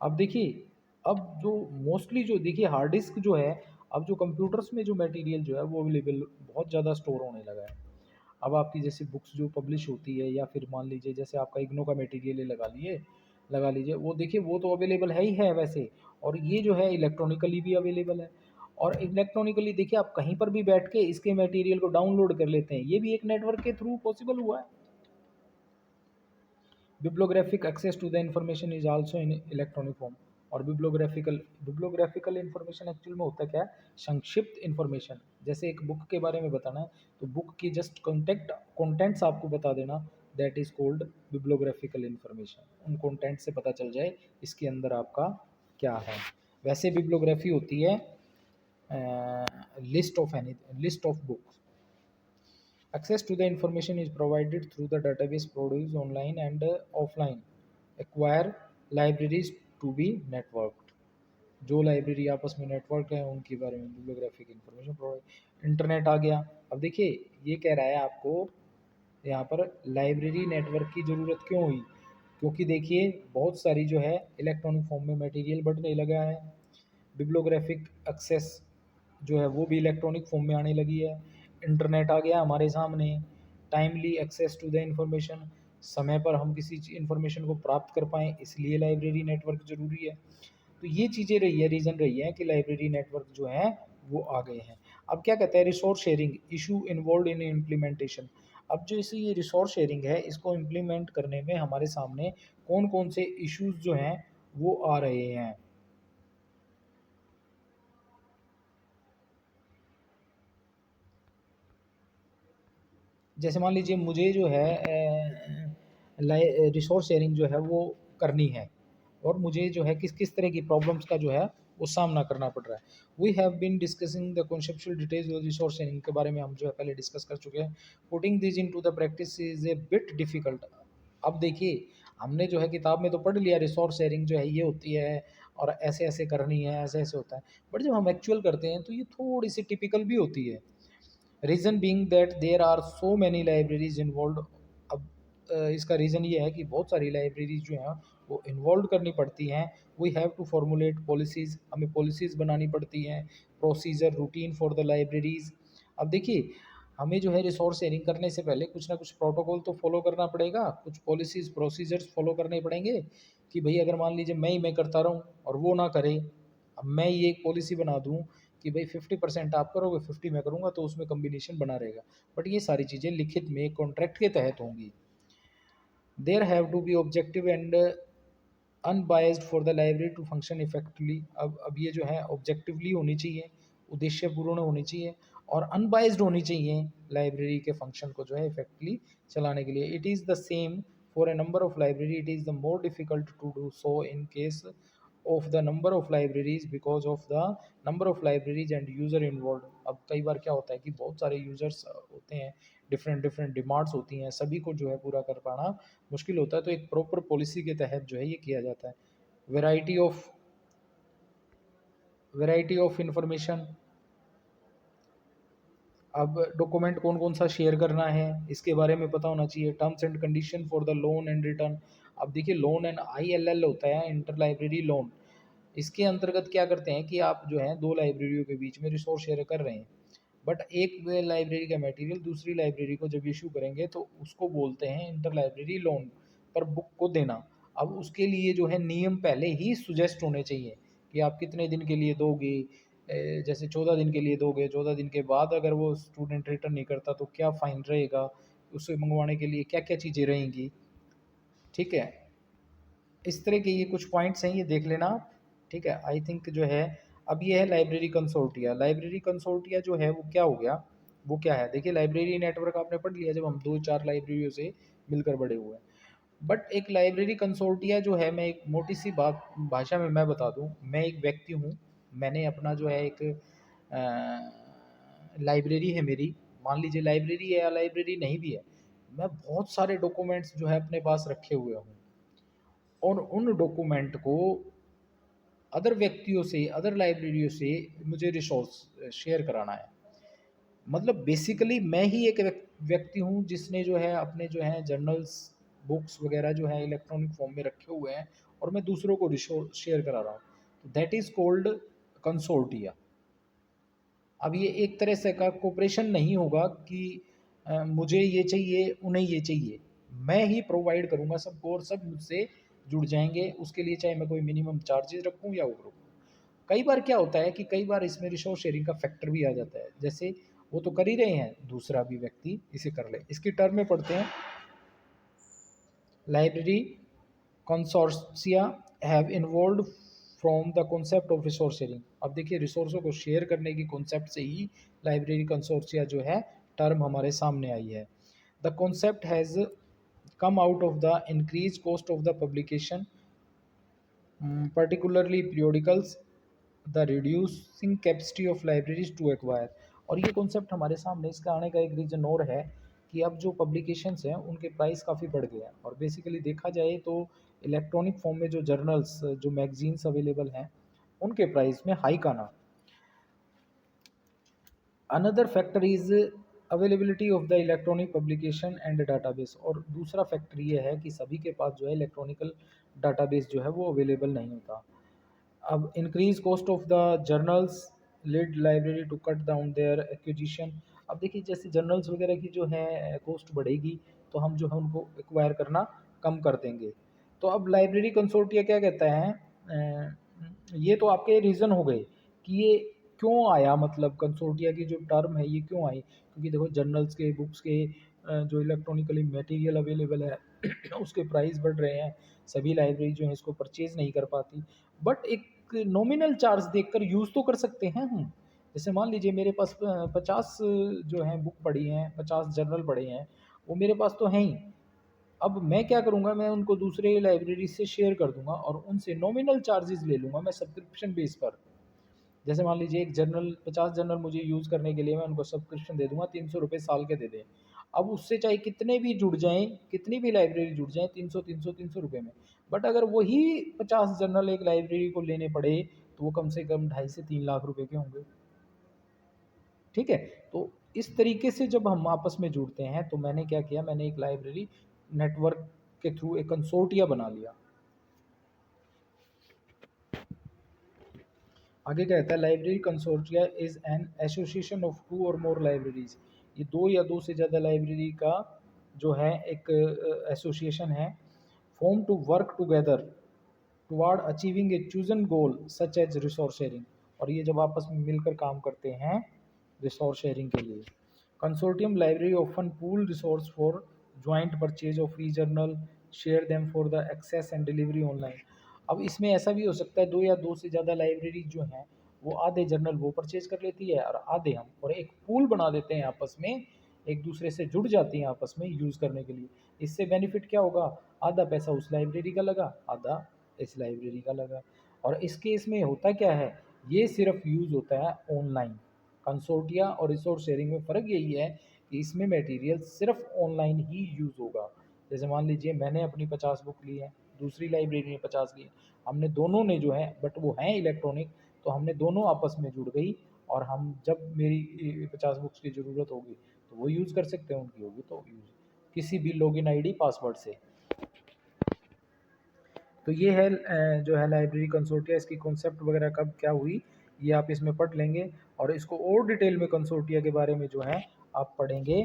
A: अब देखिए, अब जो मोस्टली जो देखिए हार्ड डिस्क जो है, अब जो कंप्यूटर्स में जो मटेरियल जो है वो अवेलेबल बहुत ज़्यादा स्टोर होने लगा है। अब आपकी जैसे बुक्स जो पब्लिश होती है, या फिर मान लीजिए जैसे आपका इग्नो का मटेरियल लगा लीजिए, वो देखिए वो तो अवेलेबल है ही है वैसे, और ये जो है इलेक्ट्रॉनिकली भी अवेलेबल है। और इलेक्ट्रॉनिकली देखिए आप कहीं पर भी बैठ के इसके मटेरियल को डाउनलोड कर लेते हैं, ये भी एक नेटवर्क के थ्रू पॉसिबल हुआ है। Bibliographic access to the information is also in electronic form. और बिब्लोग्राफिकल इंफॉर्मेशन एक्चुअल में होता क्या है? संक्षिप्त इंफॉर्मेशन। जैसे एक बुक के बारे में बताना है तो बुक की जस्ट कंटेंट्स आपको बता देना, that is called bibliographical information. उन कंटेंट से पता चल जाए इसके अंदर आपका क्या है। वैसे बिब्लोग्राफी होती है list of books. Access to the information is provided through the database produced online and offline. Acquire libraries to be networked. जो लाइब्रेरी आपस में नेटवर्क है उनके बारे में बिब्लियोग्राफिक इंफॉर्मेशन प्रोवाइड। इंटरनेट आ गया। अब देखिए ये कह रहा है आपको यहाँ पर लाइब्रेरी नेटवर्क की ज़रूरत क्यों हुई? क्योंकि देखिए बहुत सारी जो है इलेक्ट्रॉनिक फॉर्म में मटेरियल बढ़ने लगा है। बिब्लियोग्राफिक एक्सेस जो है वो भी इलेक्ट्रॉनिक फॉर्म में आने लगी है। इंटरनेट आ गया हमारे सामने। Timely access to the information, समय पर हम किसी इंफॉर्मेशन को प्राप्त कर पाएँ, इसलिए लाइब्रेरी नेटवर्क ज़रूरी है। तो ये चीज़ें रही है, रीज़न रही है कि लाइब्रेरी नेटवर्क जो है वो आ गए हैं। अब क्या कहता है, resource sharing issue involve in implementation. अब जो इसे ये रिसोर्स शेयरिंग है इसको इम्प्लीमेंट करने में हमारे सामने कौन कौन से इश्यूज जो हैं वो आ रहे हैं। जैसे मान लीजिए मुझे जो है रिसोर्स शेयरिंग जो है वो करनी है, और मुझे जो है किस किस तरह की प्रॉब्लम्स का जो है वो सामना करना पड़ रहा है। We have been discussing the conceptual details of resource sharing के बारे में हम जो है पहले डिस्कस कर चुके हैं। Putting this into the practice is a bit difficult. अब देखिए हमने जो है किताब में तो पढ़ लिया रिसोर्स शेयरिंग जो है ये होती है और ऐसे ऐसे करनी है, ऐसे ऐसे होता है, बट जब हम एक्चुअल करते हैं तो ये थोड़ी सी टिपिकल भी होती है। Reason being that there are so many libraries involve. अब इसका रीज़न ये है कि बहुत सारी लाइब्रेरीज जो हैं वो इन्वॉल्व करनी पड़ती हैं। We have to formulate policies, हमें पॉलिसीज़ बनानी पड़ती हैं। Procedure routine for the libraries. अब देखिए हमें जो है रिसोर्स शेयरिंग करने से पहले कुछ ना कुछ प्रोटोकॉल तो फॉलो करना पड़ेगा, कुछ पॉलिसीज़ प्रोसीजर्स फॉलो करने पड़ेंगे। कि भाई अगर मान लीजिए मैं करता रहूँ और वो ना करे, अब मैं ये एक पॉलिसी बना दूँ कि भाई 50% आप करोगे 50 मैं करूँगा, तो उसमें कम्बिनेशन बना रहेगा। बट ये सारी चीज़ें लिखित में कॉन्ट्रैक्ट के तहत होंगी। There have to be objective and unbiased for the library to function effectively. अब ये जो है ऑब्जेक्टिवली होनी चाहिए, उद्देश्यपूर्ण होनी चाहिए, और अनबायस्ड होनी चाहिए लाइब्रेरी के फंक्शन को जो है इफेक्टिवली चलाने के लिए। It is the same for a number of library, it is the more difficult to do so in case of the number of libraries because of the number of libraries and user involve. अब कई बार क्या होता है कि बहुत सारे यूज़र्स होते हैं, डिफरेंट डिफरेंट डिमांड्स होती हैं, सभी को जो है पूरा कर पाना मुश्किल होता है, तो एक प्रॉपर पॉलिसी के तहत जो है ये किया जाता है। Variety of information. अब डॉक्यूमेंट कौन कौन सा शेयर करना है इसके बारे में पता होना चाहिए। Terms and condition for the loan and return. अब देखिए लोन एंड ILL होता है, इंटर लाइब्रेरी लोन। इसके अंतर्गत क्या करते हैं कि आप जो है दो लाइब्रेरियों के बीच में रिसोर्स शेयर कर रहे हैं, बट एक लाइब्रेरी का मटेरियल दूसरी लाइब्रेरी को जब इशू करेंगे तो उसको बोलते हैं इंटर लाइब्रेरी लोन पर बुक को देना। अब उसके लिए जो है नियम पहले ही सुजेस्ट होने चाहिए कि आप कितने दिन के लिए दोगे। जैसे 14 दिन के लिए दोगे, 14 दिन के बाद अगर वो स्टूडेंट रिटर्न नहीं करता तो क्या फ़ाइन रहेगा, उसे मंगवाने के लिए क्या क्या चीज़ें रहेंगी। ठीक है, इस तरह के ये कुछ पॉइंट्स हैं, ये देख लेना आप। ठीक है, आई थिंक जो है अब ये है लाइब्रेरी कंसोर्टिया। लाइब्रेरी कंसोर्टिया जो है वो क्या हो गया, वो क्या है, देखिए लाइब्रेरी नेटवर्क आपने पढ़ लिया जब हम दो चार लाइब्रेरियों से मिलकर बड़े हुए हैं। बट एक लाइब्रेरी कंसोर्टिया जो है, मैं एक मोटी सी बात भाषा में मैं बता दूं, मैं एक व्यक्ति हूँ, मैंने अपना जो है एक लाइब्रेरी है मेरी, मान लीजिए लाइब्रेरी है या लाइब्रेरी नहीं भी है, मैं बहुत सारे डॉक्यूमेंट्स जो है अपने पास रखे हुए हूँ और उन डॉक्यूमेंट को अदर व्यक्तियों से, अदर लाइब्रेरियों से मुझे रिसोर्स शेयर कराना है। मतलब बेसिकली मैं ही एक व्यक्ति हूँ जिसने जो है अपने जो है जर्नल्स, बुक्स वगैरह जो है इलेक्ट्रॉनिक फॉर्म में रखे हुए हैं और मैं दूसरों को रिसोर्स शेयर करा रहा हूँ, तो दैट इज़ कोल्ड कंसोर्टिया। अब ये एक तरह से का कोऑपरेशन नहीं होगा कि मुझे ये चाहिए उन्हें ये चाहिए, मैं ही प्रोवाइड करूँगा सबको और सब मुझसे जुड़ जाएंगे, उसके लिए चाहे मैं कोई मिनिमम चार्जेस रखूँ या ओवर रखूँ। कई बार क्या होता है कि कई बार इसमें रिसोर्स शेयरिंग का फैक्टर भी आ जाता है, जैसे वो तो कर ही रहे हैं, दूसरा भी व्यक्ति इसे कर ले। इसकी टर्म में पढ़ते हैं, library consortia have involve from the concept of resource sharing. अब देखिए रिसोर्सों को शेयर करने की कॉन्सेप्ट से ही लाइब्रेरी कंसोर्टिया जो है टर्म हमारे सामने आई है। The concept has come out of the increased cost of the publication, particularly periodicals, the reducing capacity of libraries to acquire। और ये कॉन्सेप्ट हमारे सामने इसका आने का एक रीज़न और है कि अब जो पब्लिकेशंस हैं उनके प्राइस काफ़ी बढ़ गए हैं, और बेसिकली देखा जाए तो इलेक्ट्रॉनिक फॉर्म में जो जर्नल्स, जो मैगजीन्स अवेलेबल हैं, उनके प्राइस में हाइक आना। Another factor is availability of the electronic publication and database. और दूसरा फैक्टर ये है कि सभी के पास जो है इलेक्ट्रॉनिकल डाटाबेस जो है वो अवेलेबल नहीं होता। अब increase cost of the journals lead library to cut down their acquisition. अब देखिए जैसे जर्नल्स वगैरह की जो है कॉस्ट बढ़ेगी तो हम जो है उनको एक्वायर करना कम कर देंगे। तो अब लाइब्रेरी कंसोर्टिया क्या कहता है, ये तो आपके रीज़न हो गए कि ये क्यों आया, मतलब कंसोर्टिया की जो टर्म है ये क्यों आई, क्योंकि देखो जर्नल्स के, बुक्स के जो इलेक्ट्रॉनिकली मटेरियल अवेलेबल है उसके प्राइस बढ़ रहे हैं, सभी लाइब्रेरी जो है इसको परचेज नहीं कर पाती। बट एक नॉमिनल चार्ज देखकर यूज़ तो कर सकते हैं हम। जैसे मान लीजिए मेरे पास 50 जो हैं बुक पड़ी हैं, 50 जर्नल पड़े हैं, वो मेरे पास तो हैं ही। अब मैं क्या करूँगा, मैं उनको दूसरे लाइब्रेरी से शेयर कर दूंगा और उनसे नॉमिनल चार्जेस ले लूँगा मैं सब्सक्रिप्शन बेस पर। जैसे मान लीजिए एक जर्नल, 50 जर्नल मुझे यूज़ करने के लिए मैं उनको सब्सक्रिप्शन दे दूंगा, 300 रुपये साल के दे दें। अब उससे चाहे कितने भी जुड़ जाएँ, कितनी भी लाइब्रेरी जुड़ जाएँ, 300 रुपये में। बट अगर वही 50 जर्नल एक लाइब्रेरी को लेने पड़े तो वो कम से कम 2.5 से 3 लाख रुपए के होंगे। ठीक है, तो इस तरीके से जब हम आपस में जुड़ते हैं तो मैंने क्या किया, मैंने एक लाइब्रेरी नेटवर्क के थ्रू एक कंसोर्टिया बना लिया। आगे क्या कहता है, library consortia is an association of two or more libraries. ये दो या दो से ज़्यादा लाइब्रेरी का जो है एक एसोसिएशन है। Form to work together toward achieving a chosen goal such as resource sharing. और ये जब आपस में मिलकर काम करते हैं रिसोर्स शेयरिंग के लिए। Consortium library often pool resource for joint purchase of free journal, share them for the access and delivery online. अब इसमें ऐसा भी हो सकता है दो या दो से ज़्यादा लाइब्रेरी जो हैं वो आधे जर्नल वो परचेज कर लेती है और आधे हम, और एक पूल बना देते हैं आपस में, एक दूसरे से जुड़ जाती हैं आपस में यूज़ करने के लिए। इससे बेनिफिट क्या होगा, आधा पैसा उस लाइब्रेरी का लगा, आधा इस लाइब्रेरी का लगा। और इस केस में होता क्या है, ये सिर्फ यूज़ होता है ऑनलाइन। कंसोर्टिया और रिसोर्स शेयरिंग में फ़र्क यही है कि इसमें मटेरियल सिर्फ ऑनलाइन ही यूज़ होगा। जैसे मान लीजिए मैंने अपनी 50 बुक ली है, दूसरी लाइब्रेरी ने 50 ली है, हमने दोनों ने जो है, बट वो हैं इलेक्ट्रॉनिक, तो हमने दोनों आपस में जुड़ गई, और हम जब मेरी 50 बुक्स की ज़रूरत होगी तो वो यूज़ कर सकते हैं, उनकी होगी तो यूज़ किसी भी लॉगिन आईडी पासवर्ड से। तो ये है जो है लाइब्रेरी कंसोर्टिया, इसकी कॉन्सेप्ट वगैरह कब क्या हुई ये आप इसमें पढ़ लेंगे, और इसको और डिटेल में कंसोर्टिया के बारे में जो है आप पढ़ेंगे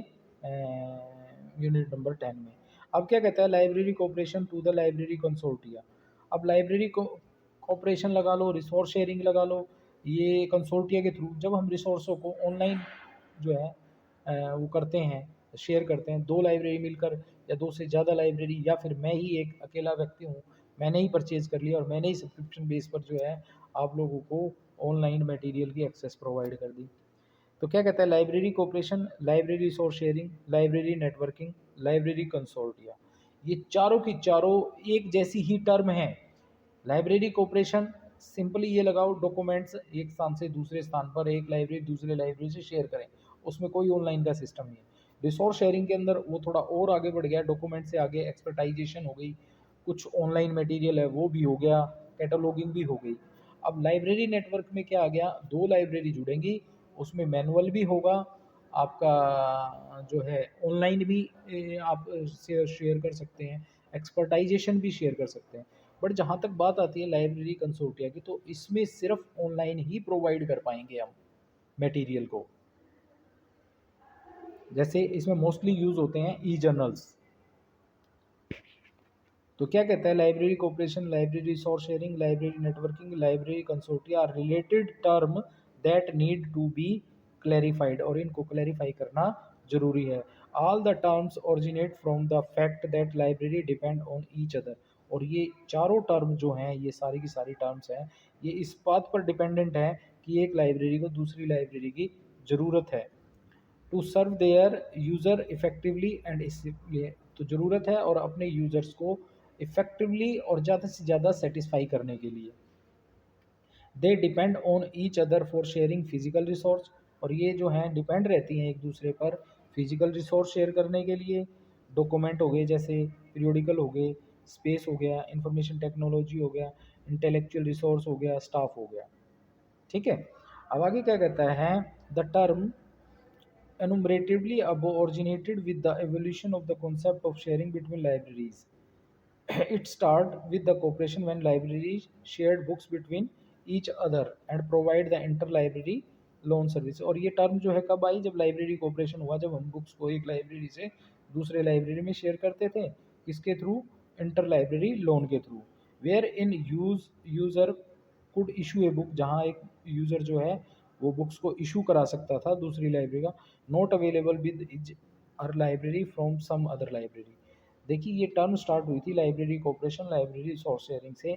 A: यूनिट नंबर 10 में। अब क्या कहता है, library cooperation to the library consortia. अब लाइब्रेरी को कोऑपरेशन लगा लो, रिसोर्स शेयरिंग लगा लो, ये कंसोर्टिया के थ्रू जब हम रिसोर्सों को ऑनलाइन जो है वो करते हैं, शेयर करते हैं, दो लाइब्रेरी मिलकर या दो से ज़्यादा लाइब्रेरी, या फिर मैं ही एक अकेला व्यक्ति हूँ, मैंने ही परचेज़ कर लिया और मैंने ही सब्सक्रिप्शन बेस पर जो है आप लोगों को ऑनलाइन मटेरियल की एक्सेस प्रोवाइड कर दी। तो क्या कहता है, library cooperation, library resource sharing, library networking, library consortia, ये चारों की चारों एक जैसी ही टर्म है। लाइब्रेरी कोऑपरेशन सिंपली ये लगाओ, डॉक्यूमेंट्स एक स्थान से दूसरे स्थान पर एक लाइब्रेरी दूसरे लाइब्रेरी से शेयर करें, उसमें कोई ऑनलाइन का सिस्टम नहीं है। रिसोर्स शेयरिंग के अंदर वो थोड़ा और आगे बढ़ गया, डॉक्यूमेंट से आगे एक्सपर्टाइजेशन हो गई, कुछ ऑनलाइन मटेरियल है वो भी हो गया, कैटलॉगिंग भी हो गई। अब लाइब्रेरी नेटवर्क में क्या आ गया, दो लाइब्रेरी जुड़ेंगी, उसमें मैनुअल भी होगा आपका, जो है ऑनलाइन भी आप शेयर कर सकते हैं, एक्सपर्टाइजेशन भी शेयर कर सकते हैं। बट जहाँ तक बात आती है लाइब्रेरी कंसोर्टिया की, तो इसमें सिर्फ ऑनलाइन ही प्रोवाइड कर पाएंगे हम मटेरियल को। जैसे इसमें मोस्टली यूज़ होते हैं ई जर्नल्स। तो क्या कहता है, library cooperation, library resource sharing, library networking, library consortia are related term that need to be clarified, और इनको क्लैरिफाई करना जरूरी है। All the terms originate from the fact that library depend on each other, और ये चारों टर्म जो हैं, ये सारी की सारी टर्म्स हैं, ये इस बात पर डिपेंडेंट है कि एक लाइब्रेरी को दूसरी लाइब्रेरी की ज़रूरत है, to serve their user effectively and, इसलिए तो ज़रूरत है और अपने यूज़र्स को इफ़ेक्टिवली और ज़्यादा से ज़्यादा सेटिस्फाई करने के लिए। They depend on each other for sharing physical resource, और ये जो हैं डिपेंड रहती हैं एक दूसरे पर फिजिकल रिसोर्स शेयर करने के लिए। डॉक्यूमेंट हो गए, जैसे पीरियोडिकल हो गए, स्पेस हो गया, इंफॉर्मेशन टेक्नोलॉजी हो गया, इंटेलेक्चुअल रिसोर्स हो गया, स्टाफ हो गया। ठीक है। अब आगे क्या कहता है, the term enumeratively above originated with the evolution of the concept of sharing between libraries. It started with the cooperation when libraries shared books between each other and provide the interlibrary loan service. और ये टर्म जो है कब आई, जब लाइब्रेरी कोऑपरेशन हुआ, जब हम बुक्स को एक लाइब्रेरी से दूसरे लाइब्रेरी में शेयर करते थे, किसके थ्रू, इंटर लाइब्रेरी लोन के through. Where in user could issue a book, जहाँ एक यूज़र जो है वो बुक्स को इशू करा सकता था दूसरी लाइब्रेरी का, not available with is her library from some other library. देखिए ये टर्म स्टार्ट हुई थी library cooperation, library resource sharing से,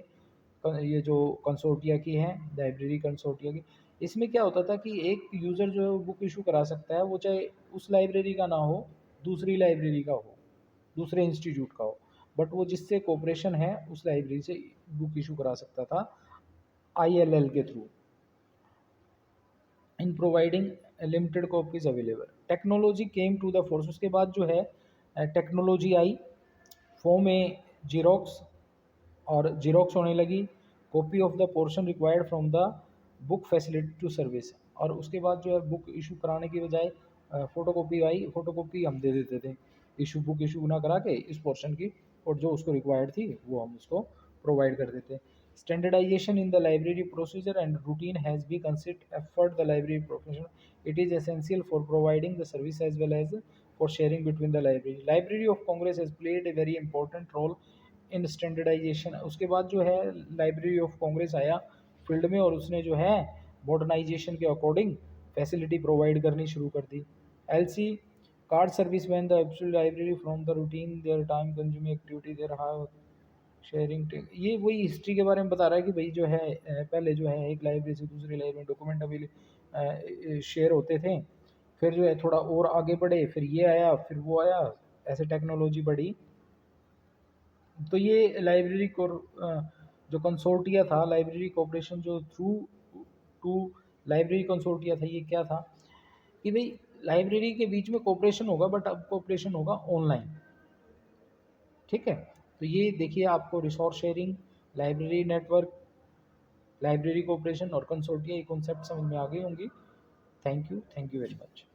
A: ये जो कंसोर्टिया की है, लाइब्रेरी कंसोर्टिया की। इसमें क्या होता था कि एक यूज़र जो है वो बुक इशू करा सकता है, वो चाहे उस लाइब्रेरी का ना हो, दूसरी लाइब्रेरी का हो, दूसरे इंस्टीट्यूट का हो, बट वो जिससे कोऑपरेशन है उस लाइब्रेरी से बुक इशू करा सकता था ILL के through, in providing limited copies available. Technology came to the force, उसके बाद जो है टेक्नोलॉजी आई, फॉर्म में जीरोक्स, और जीरोक्स होने लगी, copy of the portion required from the book facility to service, और उसके बाद जो है बुक इशू कराने की बजाय फ़ोटो कॉपी आई, फ़ोटो कॉपी हम दे देते थे, बुक इशू ना करा के इस पोर्शन की, और जो उसको रिक्वायर्ड थी वो हम उसको प्रोवाइड कर देते। Standardization in the library procedure and routine has be considered effort the library profession, it is essential for providing the service as well as for sharing between the library. Library of Congress has played a very important role in standardization. उसके बाद जो है लाइब्रेरी ऑफ कांग्रेस आया फील्ड में, और उसने जो है मॉडर्नाइजेशन के अकॉर्डिंग फैसिलिटी प्रोवाइड करनी शुरू कर दी। LC card service when the absolute library from the routine their time consuming activity their how sharing. ये वही हिस्ट्री के बारे में बता रहा है कि भाई जो है पहले जो है एक लाइब्रेरी से दूसरी लाइब्रेरी में डॉक्यूमेंट अभी शेयर होते थे, फिर जो है थोड़ा और आगे बढ़े, फिर ये आया, फिर वो आया, ऐसे टेक्नोलॉजी बढ़ी। तो ये लाइब्रेरी जो कंसोर्टिया था लाइब्रेरी कोऑपरेशन, जो थ्रू टू लाइब्रेरी कंसोर्टिया था, ये क्या था कि भाई लाइब्रेरी के बीच में कोऑपरेशन होगा, बट अब कोऑपरेशन होगा ऑनलाइन। ठीक है, तो ये देखिए आपको resource sharing, library network, library cooperation और कंसोर्टिया, ये कॉन्सेप्ट समझ में आ गई होंगी। Thank you very much.